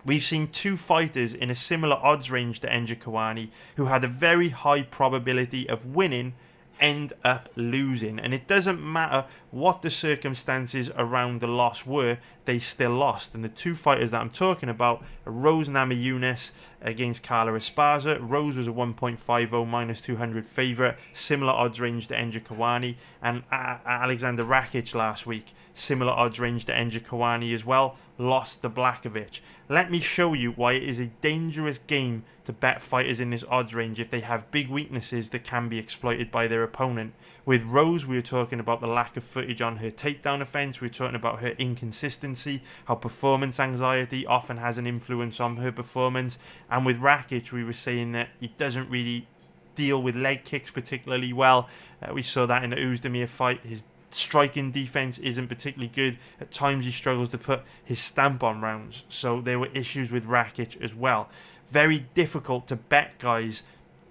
we've seen two fighters in a similar odds range to Njokuani who had a very high probability of winning end up losing, and it doesn't matter what the circumstances around the loss were, they still lost. And the two fighters that I'm talking about are Rose Namajunas against Carla Esparza. Rose was a 1.50 minus 200 favourite, similar odds range to Njokuani, and Alexander Rakic last week, similar odds range to Njokuani as well, lost to Blachowicz. Let me show you why it is a dangerous game to bet fighters in this odds range if they have big weaknesses that can be exploited by their opponent. With Rose, we were talking about the lack of footage on her takedown offense. We were talking about her inconsistency, how performance anxiety often has an influence on her performance. And with Rakic, we were saying that he doesn't really deal with leg kicks particularly well. We saw that in the Oezdemir fight. His striking defense isn't particularly good. At times he struggles to put his stamp on rounds. So there were issues with Rakic as well. Very difficult to bet guys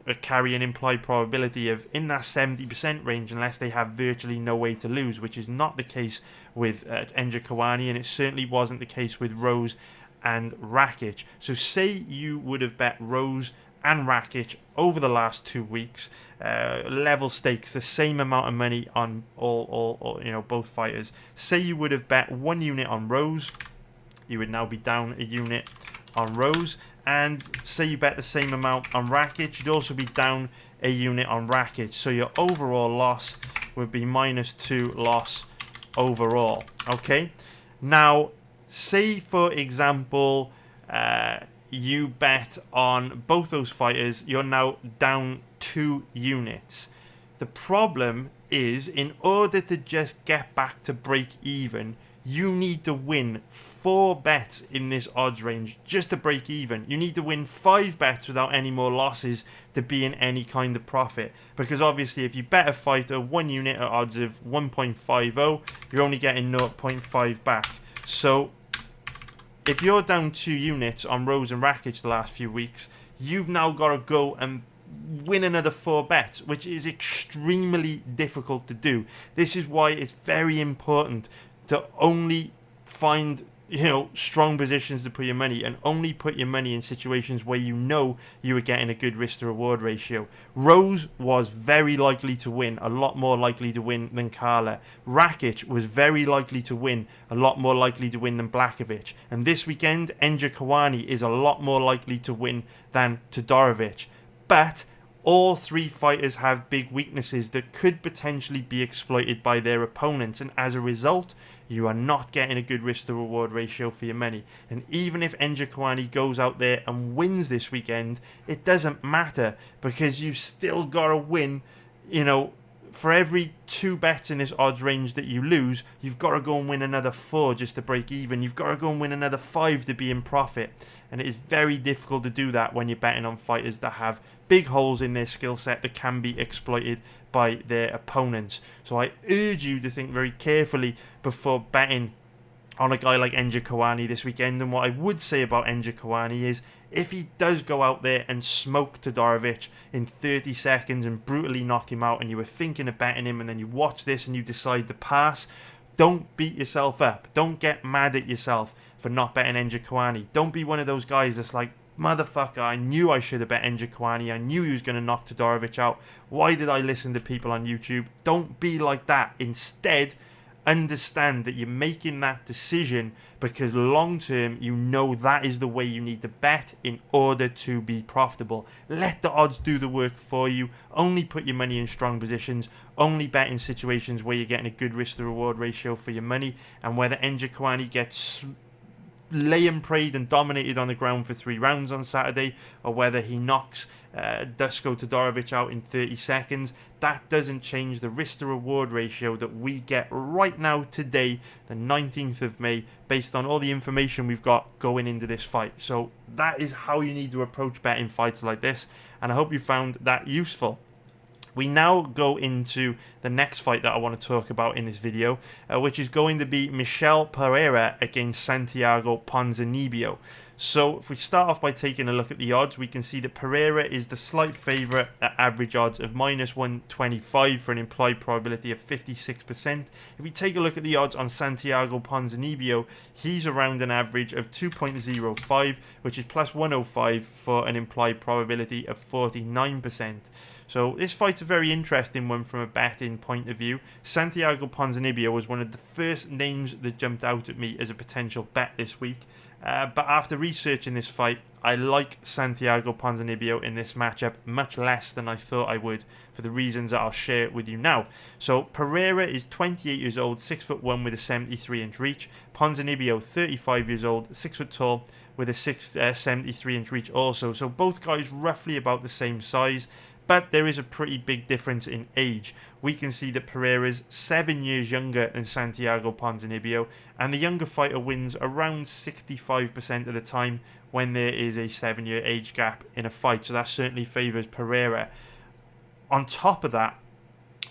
that carry an implied probability of in that 70% range unless they have virtually no way to lose, which is not the case with Njokuani, and it certainly wasn't the case with Rose and Rakic. So say you would have bet Rose and Rakic over the last 2 weeks, level stakes, the same amount of money on all both fighters. Say you would have bet 1 unit on Rose, you would now be down a unit on Rose, and say you bet the same amount on Rakic, you'd also be down a unit on Rakic. So your overall loss would be -2 loss overall. Okay, now say for example you bet on both those fighters, you're now down 2 units. The problem is, in order to just get back to break even, you need to win 4 bets in this odds range just to break even. You need to win 5 bets without any more losses to be in any kind of profit. Because obviously if you bet a fighter 1 unit at odds of 1.50, you're only getting 0.5 back. So if you're down 2 units on Rose and Rakic the last few weeks, you've now got to go and win another 4 bets, which is extremely difficult to do. This is why it's very important to only find strong positions to put your money, and only put your money in situations where you know you are getting a good risk to reward ratio. Rose was very likely to win, a lot more likely to win than Carla. Rakic was very likely to win, a lot more likely to win than Blachowicz. And this weekend, Njokuani is a lot more likely to win than Todorovic. But all 3 fighters have big weaknesses that could potentially be exploited by their opponents, and as a result, you are not getting a good risk to reward ratio for your money. And even if Njokuani goes out there and wins this weekend, it doesn't matter, because you still got to win. For every 2 bets in this odds range that you lose, you've got to go and win another 4 just to break even. You've got to go and win another 5 to be in profit. And it is very difficult to do that when you're betting on fighters that have big holes in their skill set that can be exploited by their opponents. So I urge you to think very carefully before betting on a guy like Njokuani this weekend. And what I would say about Njokuani is, if he does go out there and smoke Todorovic in 30 seconds and brutally knock him out, and you were thinking of betting him, and then you watch this and you decide to pass, don't beat yourself up. Don't get mad at yourself for not betting Njokuani. Don't be one of those guys that's like, motherfucker, I knew I should have bet Njokuani. I knew he was going to knock Todorovic out. Why did I listen to people on YouTube? Don't be like that. Instead, understand that you're making that decision because long term you know that is the way you need to bet in order to be profitable. Let the odds do the work for you. Only put your money in strong positions. Only bet in situations where you're getting a good risk to reward ratio for your money. And whether Njokuani gets laying prayed and dominated on the ground for 3 rounds on Saturday, or whether he knocks Dusko Todorovic out in 30 seconds, that doesn't change the risk to reward ratio that we get right now today, the 19th of May, based on all the information we've got going into this fight. So that is how you need to approach betting fights like this, and I hope you found that useful. We now go into the next fight that I want to talk about in this video, which is going to be Michel Pereira against Santiago Ponzinibbio. So if we start off by taking a look at the odds, we can see that Pereira is the slight favourite at average odds of -125 for an implied probability of 56%. If we take a look at the odds on Santiago Ponzinibbio, he's around an average of 2.05, which is +105 for an implied probability of 49%. So this fight's a very interesting one from a betting point of view. Santiago Ponzinibbio was one of the first names that jumped out at me as a potential bet this week. But after researching this fight, I like Santiago Ponzinibbio in this matchup much less than I thought I would, for the reasons that I'll share with you now. So Pereira is 28 years old, 6'1" with a 73-inch reach. Ponzinibbio, 35 years old, 6 foot tall, with a 73-inch reach also. So both guys roughly about the same size. But there is a pretty big difference in age. We can see that Pereira's 7 years younger than Santiago Ponzinibbio, and the younger fighter wins around 65% of the time when there is a 7-year age gap in a fight. So that certainly favours Pereira. On top of that,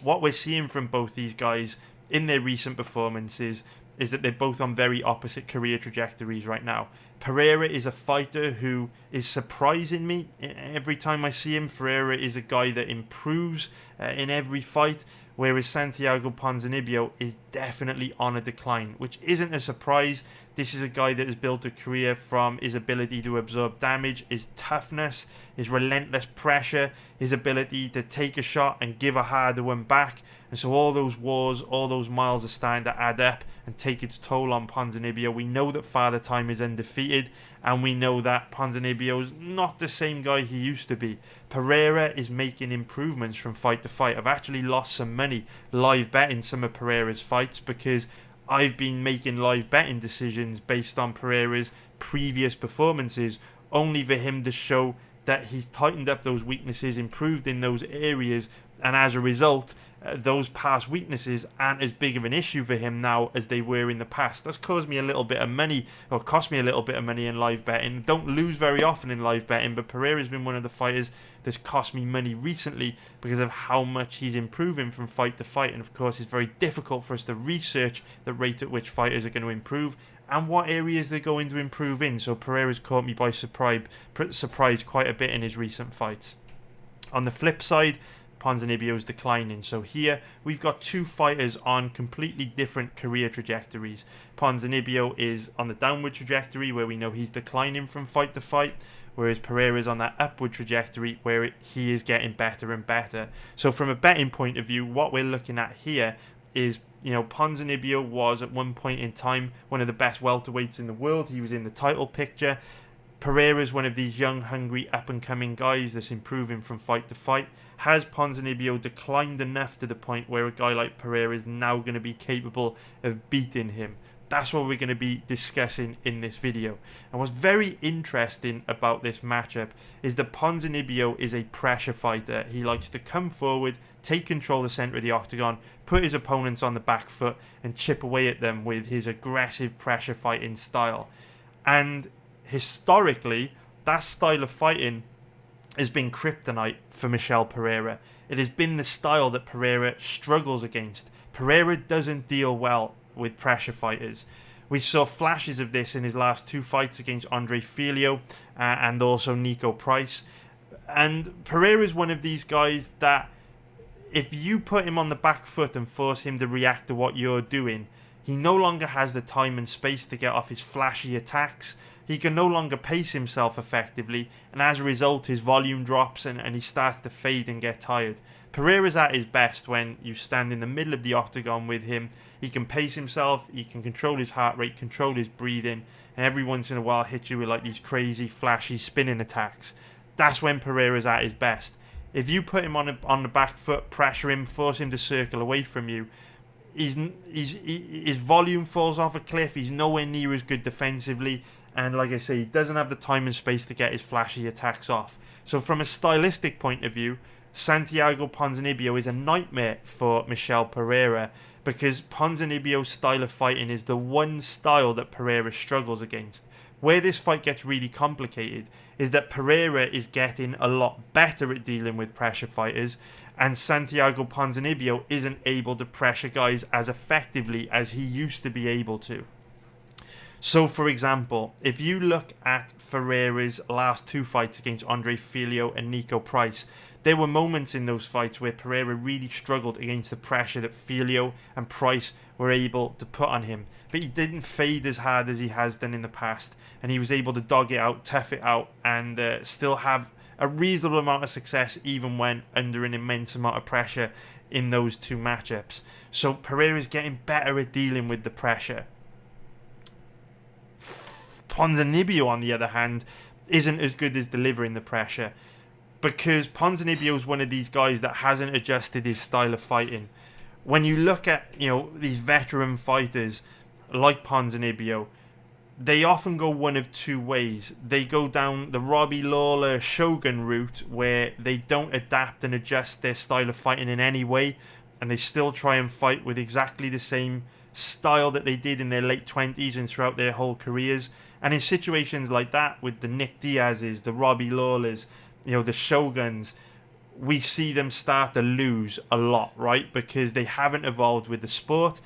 what we're seeing from both these guys in their recent performances is that they're both on very opposite career trajectories right now. Pereira is a fighter who is surprising me every time I see him. Pereira is a guy that improves in every fight, whereas Santiago Ponzinibbio is definitely on a decline, which isn't a surprise. This is a guy that has built a career from his ability to absorb damage, his toughness, his relentless pressure, his ability to take a shot and give a harder one back. And so all those wars, all those miles are starting to add up and take its toll on Ponzinibbio. We know that Father Time is undefeated, and we know that Ponzinibbio is not the same guy he used to be. Pereira is making improvements from fight to fight. I've actually lost some money live betting some of Pereira's fights because I've been making live betting decisions based on Pereira's previous performances, only for him to show that he's tightened up those weaknesses, improved in those areas, and as a result, those past weaknesses aren't as big of an issue for him now as they were in the past. That's caused me a little bit of money, or cost me a little bit of money in live betting. Don't lose very often in live betting, but Pereira's been one of the fighters that's cost me money recently because of how much he's improving from fight to fight. And of course, it's very difficult for us to research the rate at which fighters are going to improve and what areas they're going to improve in. So Pereira's caught me by surprise quite a bit in his recent fights. On the flip side, Ponzinibbio is declining. So here we've got two fighters on completely different career trajectories. Ponzinibbio is on the downward trajectory where we know he's declining from fight to fight, whereas Pereira is on that upward trajectory where he is getting better and better. So from a betting point of view, what we're looking at here is, Ponzinibbio was at one point in time one of the best welterweights in the world. He was in the title picture. Pereira is one of these young, hungry, up-and-coming guys that's improving from fight to fight. Has Ponzinibbio declined enough to the point where a guy like Pereira is now going to be capable of beating him? That's what we're going to be discussing in this video. And what's very interesting about this matchup is that Ponzinibbio is a pressure fighter. He likes to come forward, take control of the centre of the octagon, put his opponents on the back foot and chip away at them with his aggressive pressure fighting style. And historically, that style of fighting has been kryptonite for Michel Pereira. It has been the style that Pereira struggles against. Pereira doesn't deal well with pressure fighters. We saw flashes of this in his last two fights against Andre Filho and also Nico Price. And Pereira is one of these guys that if you put him on the back foot and force him to react to what you're doing, he no longer has the time and space to get off his flashy attacks he can no longer pace himself effectively, and as a result his volume drops and he starts to fade and get tired. Pereira's at his best when you stand in the middle of the octagon with him. He can pace himself, he can control his heart rate, control his breathing, and every once in a while hit you with like these crazy, flashy spinning attacks. That's when Pereira's at his best. If you put him on the back foot, pressure him, force him to circle away from you, his volume falls off a cliff. He's nowhere near as good defensively, and like I say, he doesn't have the time and space to get his flashy attacks off. So from a stylistic point of view, Santiago Ponzinibbio is a nightmare for Michel Pereira, because Ponzinibbio's style of fighting is the one style that Pereira struggles against. Where this fight gets really complicated is that Pereira is getting a lot better at dealing with pressure fighters, and Santiago Ponzinibbio isn't able to pressure guys as effectively as he used to be able to. So, for example, if you look at Ferreira's last two fights against Andre Filho and Nico Price, there were moments in those fights where Pereira really struggled against the pressure that Filho and Price were able to put on him. But he didn't fade as hard as he has done in the past, and he was able to dog it out, tough it out, and still have a reasonable amount of success even when under an immense amount of pressure in those two matchups. So Pereira's getting better at dealing with the pressure. Ponzinibbio, on the other hand, isn't as good as delivering the pressure, because Ponzinibbio is one of these guys that hasn't adjusted his style of fighting. When you look at, these veteran fighters like Ponzinibbio, they often go one of two ways. They go down the Robbie Lawler Shogun route, where they don't adapt and adjust their style of fighting in any way, and they still try and fight with exactly the same style that they did in their late 20s and throughout their whole careers. And in situations like that, with the Nick Diaz's, the Robbie Lawlers, the Shoguns, we see them start to lose a lot, right? Because they haven't evolved with the sport,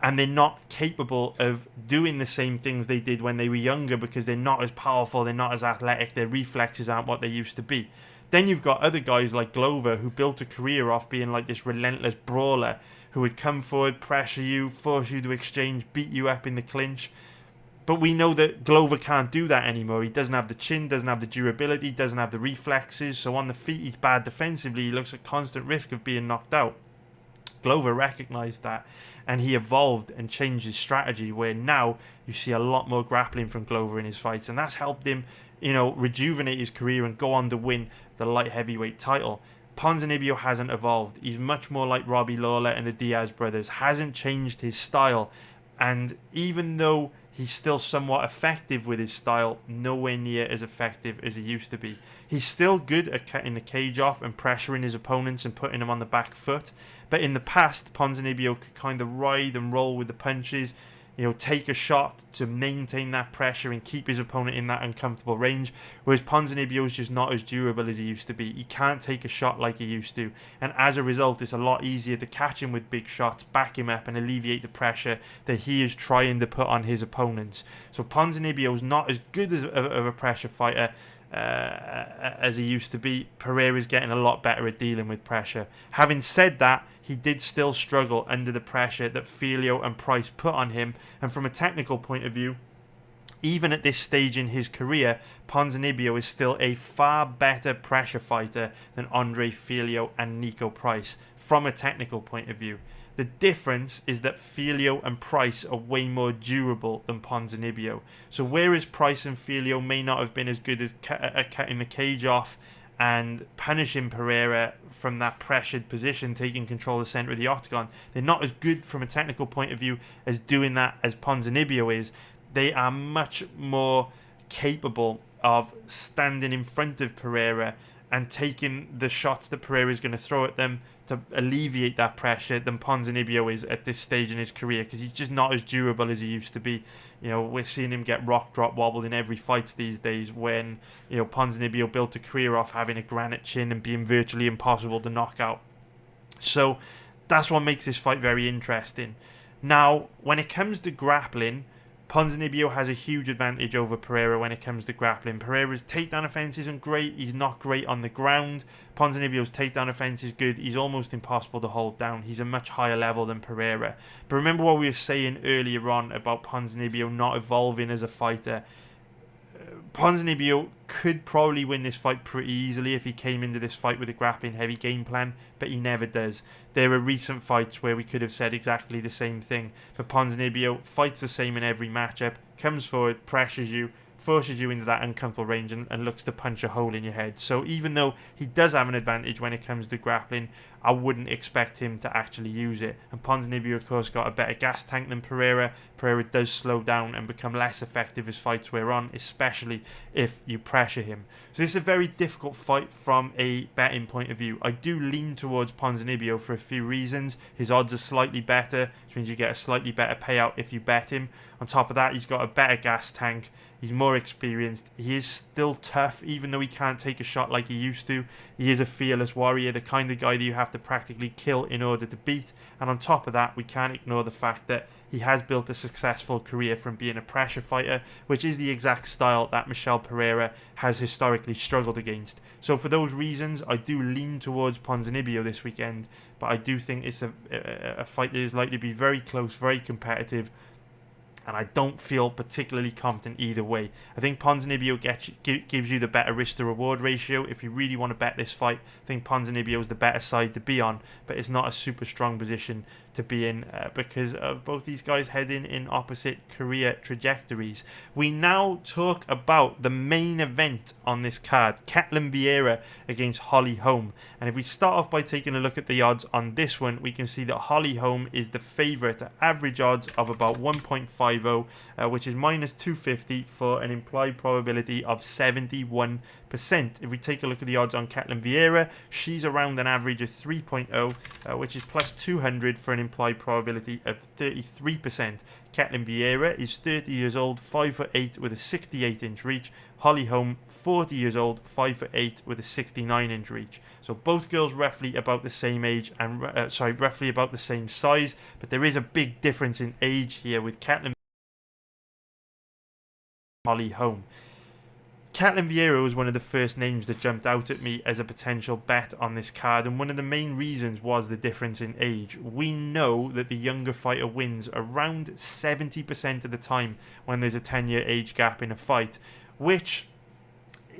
and they're not capable of doing the same things they did when they were younger, because they're not as powerful, they're not as athletic, their reflexes aren't what they used to be. Then you've got other guys like Glover, who built a career off being like this relentless brawler, who would come forward, pressure you, force you to exchange, beat you up in the clinch. But we know that Glover can't do that anymore. He doesn't have the chin, doesn't have the durability, doesn't have the reflexes. So on the feet, he's bad defensively. He looks at constant risk of being knocked out. Glover recognised that, and he evolved and changed his strategy, where now you see a lot more grappling from Glover in his fights. And that's helped him, rejuvenate his career and go on to win the light heavyweight title. Ponzinibbio hasn't evolved. He's much more like Robbie Lawler and the Diaz brothers. Hasn't changed his style. And even though he's still somewhat effective with his style, nowhere near as effective as he used to be. He's still good at cutting the cage off and pressuring his opponents and putting them on the back foot. But in the past, Ponzinibbio could kind of ride and roll with the punches, take a shot to maintain that pressure and keep his opponent in that uncomfortable range. Whereas Ponzinibbio is just not as durable as he used to be. He can't take a shot like he used to. And as a result, it's a lot easier to catch him with big shots, back him up and alleviate the pressure that he is trying to put on his opponents. So Ponzinibbio is not as good as of a pressure fighter as he used to be. Pereira's getting a lot better at dealing with pressure. Having said that, he did still struggle under the pressure that Filho and Price put on him, and from a technical point of view, even at this stage in his career, Ponzinibbio is still a far better pressure fighter than Andre Filho and Nico Price from a technical point of view. The difference is that Filho and Price are way more durable than Ponzinibbio. So whereas Price and Filho may not have been as good as at cutting the cage off and punishing Pereira from that pressured position, taking control of the centre of the octagon, they're not as good from a technical point of view as doing that as Ponzinibbio is. They are much more capable of standing in front of Pereira and taking the shots that Pereira is going to throw at them to alleviate that pressure than Ponzinibbio is at this stage in his career, because he's just not as durable as he used to be. We're seeing him get rock, drop, wobbled in every fight these days, when Ponzinibbio built a career off having a granite chin and being virtually impossible to knock out. So that's what makes this fight very interesting. Now, when it comes to grappling, Ponzinibbio has a huge advantage over Pereira when it comes to grappling. Pereira's takedown offense isn't great. He's not great on the ground. Ponzinibbio's takedown offense is good. He's almost impossible to hold down. He's a much higher level than Pereira. But remember what we were saying earlier on about Ponzinibbio not evolving as a fighter. Ponzinibbio could probably win this fight pretty easily if he came into this fight with a grappling heavy game plan, but he never does. There are recent fights where we could have said exactly the same thing, but Ponzinibbio fights the same in every matchup, comes forward, pressures you, forces you into that uncomfortable range and looks to punch a hole in your head. So even though he does have an advantage when it comes to grappling, I wouldn't expect him to actually use it. And Ponzinibbio, of course, got a better gas tank than Pereira. Pereira does slow down and become less effective as fights wear on, especially if you pressure him. So this is a very difficult fight from a betting point of view. I do lean towards Ponzinibbio for a few reasons. His odds are slightly better, which means you get a slightly better payout if you bet him. On top of that, he's got a better gas tank. He's more experienced. He is still tough, even though he can't take a shot like he used to. He is a fearless warrior, the kind of guy that you have to practically kill in order to beat. And on top of that, we can't ignore the fact that he has built a successful career from being a pressure fighter, which is the exact style that Michel Pereira has historically struggled against. So for those reasons, I do lean towards Ponzinibbio this weekend, but I do think it's a fight that is likely to be very close, very competitive, and I don't feel particularly confident either way. I think Ponzinibbio gives you the better risk to reward ratio. If you really want to bet this fight, I think Ponzinibbio is the better side to be on, but it's not a super strong position to be in because of both these guys heading in opposite career trajectories. We now talk about the main event on this card, Vieira against Holly Holm. And if we start off by taking a look at the odds on this one, we can see that Holly Holm is the favourite at average odds of about 1.50, which is minus 250 for an implied probability of 71%. If we take a look at the odds on Vieira, she's around an average of 3.0, which is plus 200 for an implied probability of 33%. Vieira is 30 years old, 5'8" with a 68-inch reach. Holly Holm, 40 years old, 5'8" with a 69-inch reach. So both girls roughly about the same age and roughly about the same size, but there is a big difference in age here with Holly Holm. Vieira was one of the first names that jumped out at me as a potential bet on this card, and one of the main reasons was the difference in age. We know that the younger fighter wins around 70% of the time when there's a 10-year age gap in a fight, which,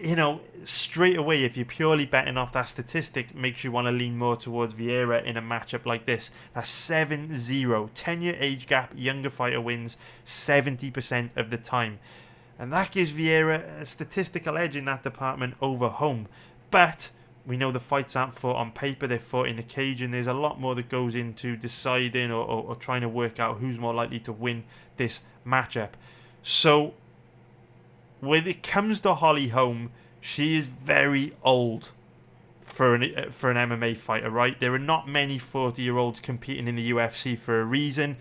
you know, straight away, if you're purely betting off that statistic, makes you want to lean more towards Vieira in a matchup like this. That's 7-0. 10-year age gap, younger fighter wins 70% of the time. And that gives Vieira a statistical edge in that department over Holm. But we know the fights aren't fought on paper, they're fought in the cage, and there's a lot more that goes into deciding or trying to work out who's more likely to win this matchup. So when it comes to Holly Holm, she is very old for an MMA fighter, right? There are not many 40-year-olds competing in the UFC for a reason.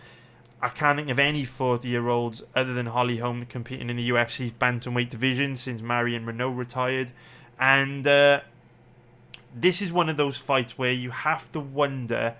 I can't think of any 40-year-olds other than Holly Holm competing in the UFC's bantamweight division since Marion Renault retired. And this is one of those fights where you have to wonder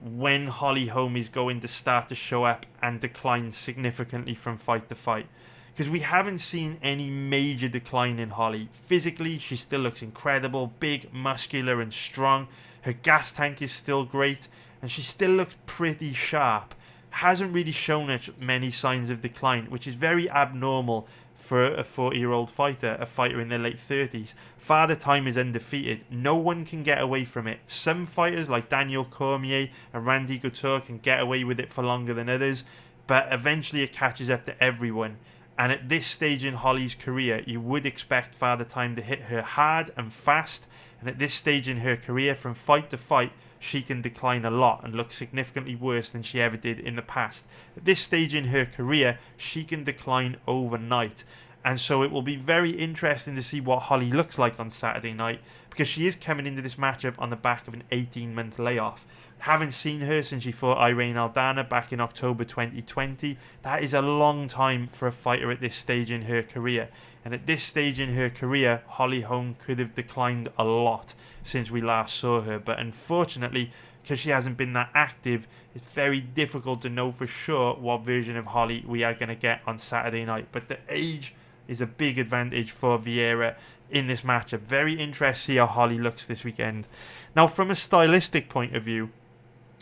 when Holly Holm is going to start to show up and decline significantly from fight to fight. Because we haven't seen any major decline in Holly. Physically, she still looks incredible, big, muscular and strong. Her gas tank is still great, and she still looks pretty sharp. Hasn't really shown us many signs of decline, which is very abnormal for a 40-year-old fighter, a fighter in their late 30s. Father Time is undefeated. No one can get away from it. Some fighters like Daniel Cormier and Randy Couture can get away with it for longer than others, but eventually it catches up to everyone. And at this stage in Holly's career, you would expect Father Time to hit her hard and fast, and at this stage in her career, from fight to fight, she can decline a lot and look significantly worse than she ever did in the past. At this stage in her career, she can decline overnight. And so it will be very interesting to see what Holly looks like on Saturday night, because she is coming into this matchup on the back of an 18-month layoff. Haven't seen her since she fought Irene Aldana back in October 2020. That is a long time for a fighter at this stage in her career. And at this stage in her career, Holly Holm could have declined a lot since we last saw her. But unfortunately, because she hasn't been that active, it's very difficult to know for sure what version of Holly we are going to get on Saturday night. But the age is a big advantage for Vieira in this matchup. Very interested to see how Holly looks this weekend. Now, from a stylistic point of view,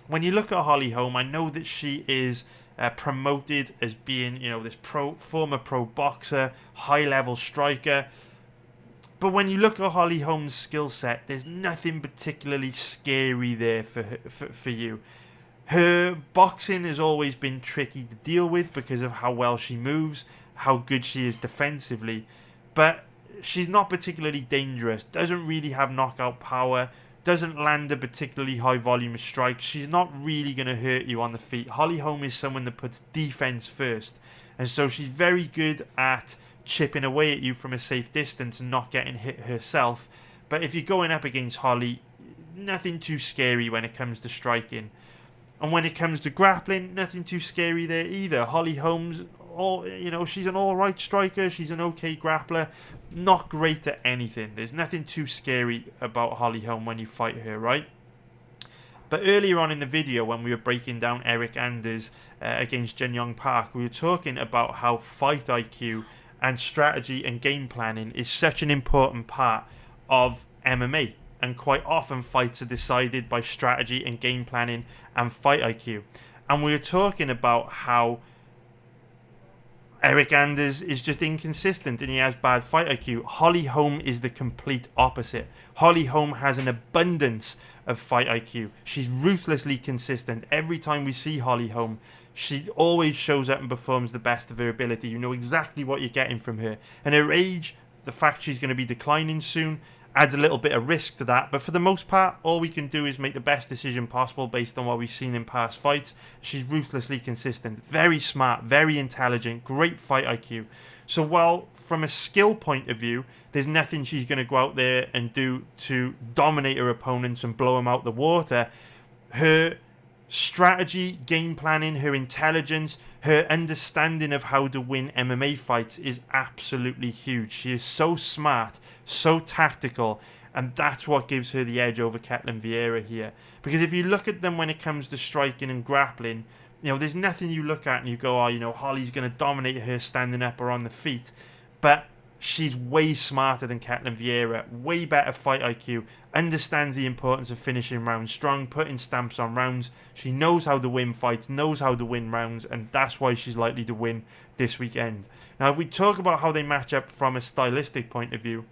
when you look at Holly Holm, I know that she is promoted as being, this former pro boxer, high-level striker. But when you look at Holly Holm's skill set, there's nothing particularly scary there for you. Her boxing has always been tricky to deal with because of how well she moves, how good she is defensively. But she's not particularly dangerous, doesn't really have knockout power, doesn't land a particularly high volume of strikes. She's not really going to hurt you on the feet. Holly Holm is someone that puts defense first. And so she's very good at chipping away at you from a safe distance and not getting hit herself. But if you're going up against Holly, nothing too scary when it comes to striking. And when it comes to grappling, nothing too scary there either. Holly Holm's, she's an alright striker, she's an okay grappler, not great at anything. There's nothing too scary about Holly Holm when you fight her, right? But earlier on in the video, when we were breaking down Eric Anders against Jin Young Park, we were talking about how fight IQ and strategy and game planning is such an important part of MMA. And quite often fights are decided by strategy and game planning and fight IQ. And we were talking about how Eric Anders is just inconsistent and he has bad fight IQ. Holly Holm is the complete opposite. Holly Holm has an abundance of fight IQ. She's ruthlessly consistent. Every time we see Holly Holm, she always shows up and performs the best of her ability. You know exactly what you're getting from her. And her age, the fact she's going to be declining soon, adds a little bit of risk to that. But for the most part, all we can do is make the best decision possible based on what we've seen in past fights. She's ruthlessly consistent, very smart, very intelligent, great fight IQ. So while from a skill point of view, there's nothing she's going to go out there and do to dominate her opponents and blow them out the water, her strategy, game planning, her intelligence, her understanding of how to win MMA fights is absolutely huge. She is so smart, so tactical, and that's what gives her the edge over Ketlen Vieira here. Because if you look at them when it comes to striking and grappling, there's nothing you look at and you go, Holly's going to dominate her standing up or on the feet. But she's way smarter than Ketlen Vieira, way better fight IQ, understands the importance of finishing rounds strong, putting stamps on rounds. She knows how to win fights, knows how to win rounds, and that's why she's likely to win this weekend. Now, if we talk about how they match up from a stylistic point of view,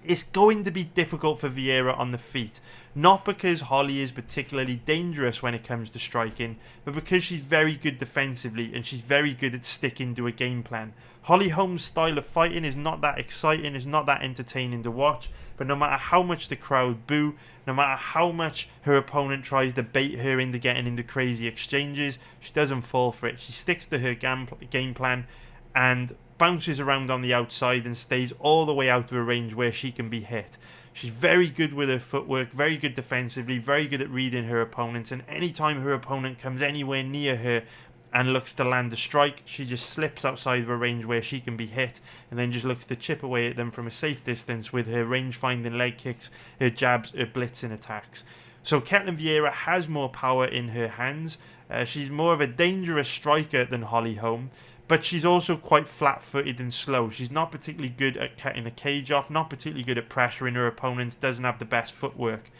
it's going to be difficult for Vieira on the feet. Not because Holly is particularly dangerous when it comes to striking, but because she's very good defensively and she's very good at sticking to a game plan. Holly Holm's style of fighting is not that exciting, is not that entertaining to watch, but no matter how much the crowd boo, no matter how much her opponent tries to bait her into getting into crazy exchanges, she doesn't fall for it. She sticks to her game plan and bounces around on the outside and stays all the way out of a range where she can be hit. She's very good with her footwork, very good defensively, very good at reading her opponents, and anytime her opponent comes anywhere near her and looks to land a strike, she just slips outside of a range where she can be hit and then just looks to chip away at them from a safe distance with her range-finding leg kicks, her jabs, her blitzing attacks. So Ketlen Vieira has more power in her hands. She's more of a dangerous striker than Holly Holm, but she's also quite flat-footed and slow. She's not particularly good at cutting the cage off, not particularly good at pressuring her opponents, doesn't have the best footwork.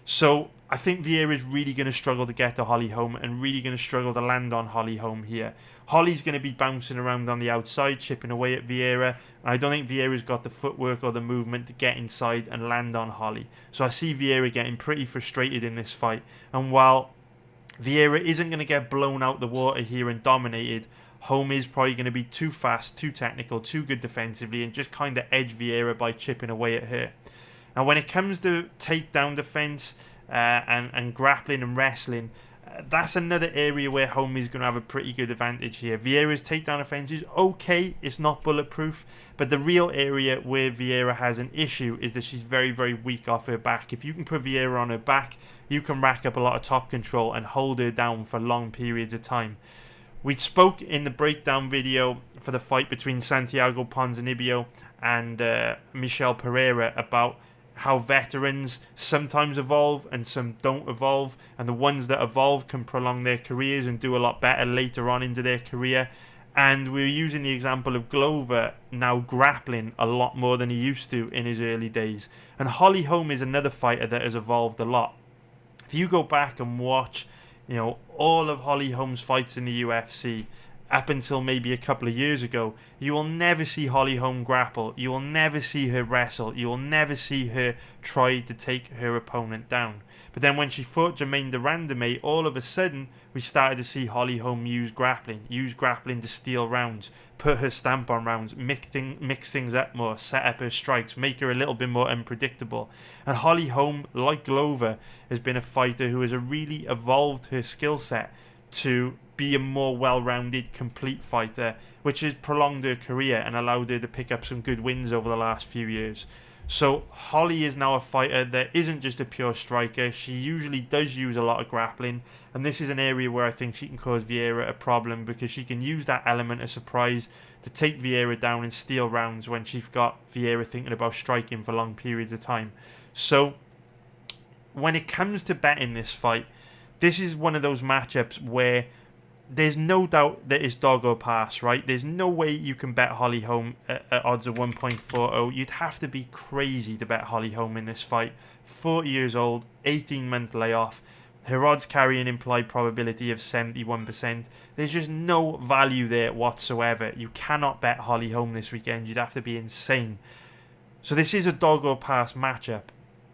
So I think Vieira is really going to struggle to get to Holly Holm and really going to struggle to land on Holly Holm here. Holly's going to be bouncing around on the outside, chipping away at Vieira, and I don't think Vieira's got the footwork or the movement to get inside and land on Holly. So I see Vieira getting pretty frustrated in this fight, and while Vieira isn't going to get blown out the water here and dominated, Holm is probably going to be too fast, too technical, too good defensively, and just kind of edge Vieira by chipping away at her. Now, when it comes to takedown defense and grappling and wrestling, that's another area where Holm is going to have a pretty good advantage here. Vieira's takedown defense is okay, it's not bulletproof, but the real area where Vieira has an issue is that she's very, very weak off her back. If you can put Vieira on her back, you can rack up a lot of top control and hold her down for long periods of time. We spoke in the breakdown video for the fight between Santiago Ponzinibbio and Michel Pereira about how veterans sometimes evolve and some don't evolve, and the ones that evolve can prolong their careers and do a lot better later on into their career. And we're using the example of Glover now grappling a lot more than he used to in his early days. And Holly Holm is another fighter that has evolved a lot. If you go back and watch You know, all of Holly Holm's fights in the UFC, up until maybe a couple of years ago, you will never see Holly Holm grapple. You will never see her wrestle. You will never see her try to take her opponent down. But then when she fought Germaine de Randamie, all of a sudden, we started to see Holly Holm use grappling to steal rounds, put her stamp on rounds, mix things up more, set up her strikes, make her a little bit more unpredictable. And Holly Holm, like Glover, has been a fighter who has really evolved her skill set to be a more well-rounded, complete fighter, which has prolonged her career and allowed her to pick up some good wins over the last few years. So Holly is now a fighter that isn't just a pure striker. She usually does use a lot of grappling, and this is an area where I think she can cause Vieira a problem, because she can use that element of surprise to take Vieira down and steal rounds when she's got Vieira thinking about striking for long periods of time. So when it comes to betting this fight, this is one of those matchups where there's no doubt that it's dog or pass, right? There's no way you can bet Holly Holm at odds of 1.40. You'd have to be crazy to bet Holly Holm in this fight. 40 years old, 18-month layoff. Her odds carry an implied probability of 71%. There's just no value there whatsoever. You cannot bet Holly Holm this weekend. You'd have to be insane. So this is a dog or pass matchup,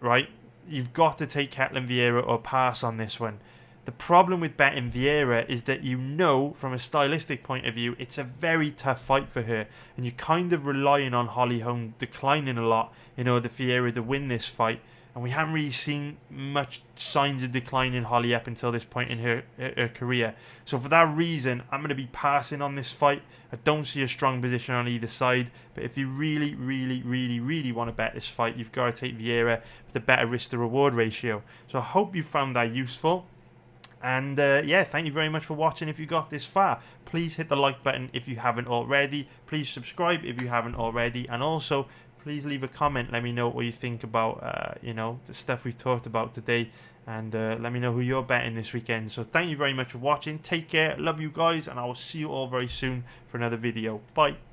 right? You've got to take Ketlen Vieira or pass on this one. The problem with betting Vieira is that, you know, from a stylistic point of view, it's a very tough fight for her, and you're kind of relying on Holly Holm declining a lot in order for Vieira to win this fight. And we haven't really seen much signs of decline in Holly up until this point in her career. So for that reason, I'm going to be passing on this fight. I don't see a strong position on either side. But if you really, really, really, really want to bet this fight, you've got to take Vieira with a better risk to reward ratio. So I hope you found that useful. And yeah, thank you very much for watching. If you got this far, please hit the like button if you haven't already. Please subscribe if you haven't already. And also, please leave a comment. Let me know what you think about, you know, the stuff we've talked about today. And let me know who you're betting this weekend. So thank you very much for watching. Take care. Love you guys. And I will see you all very soon for another video. Bye.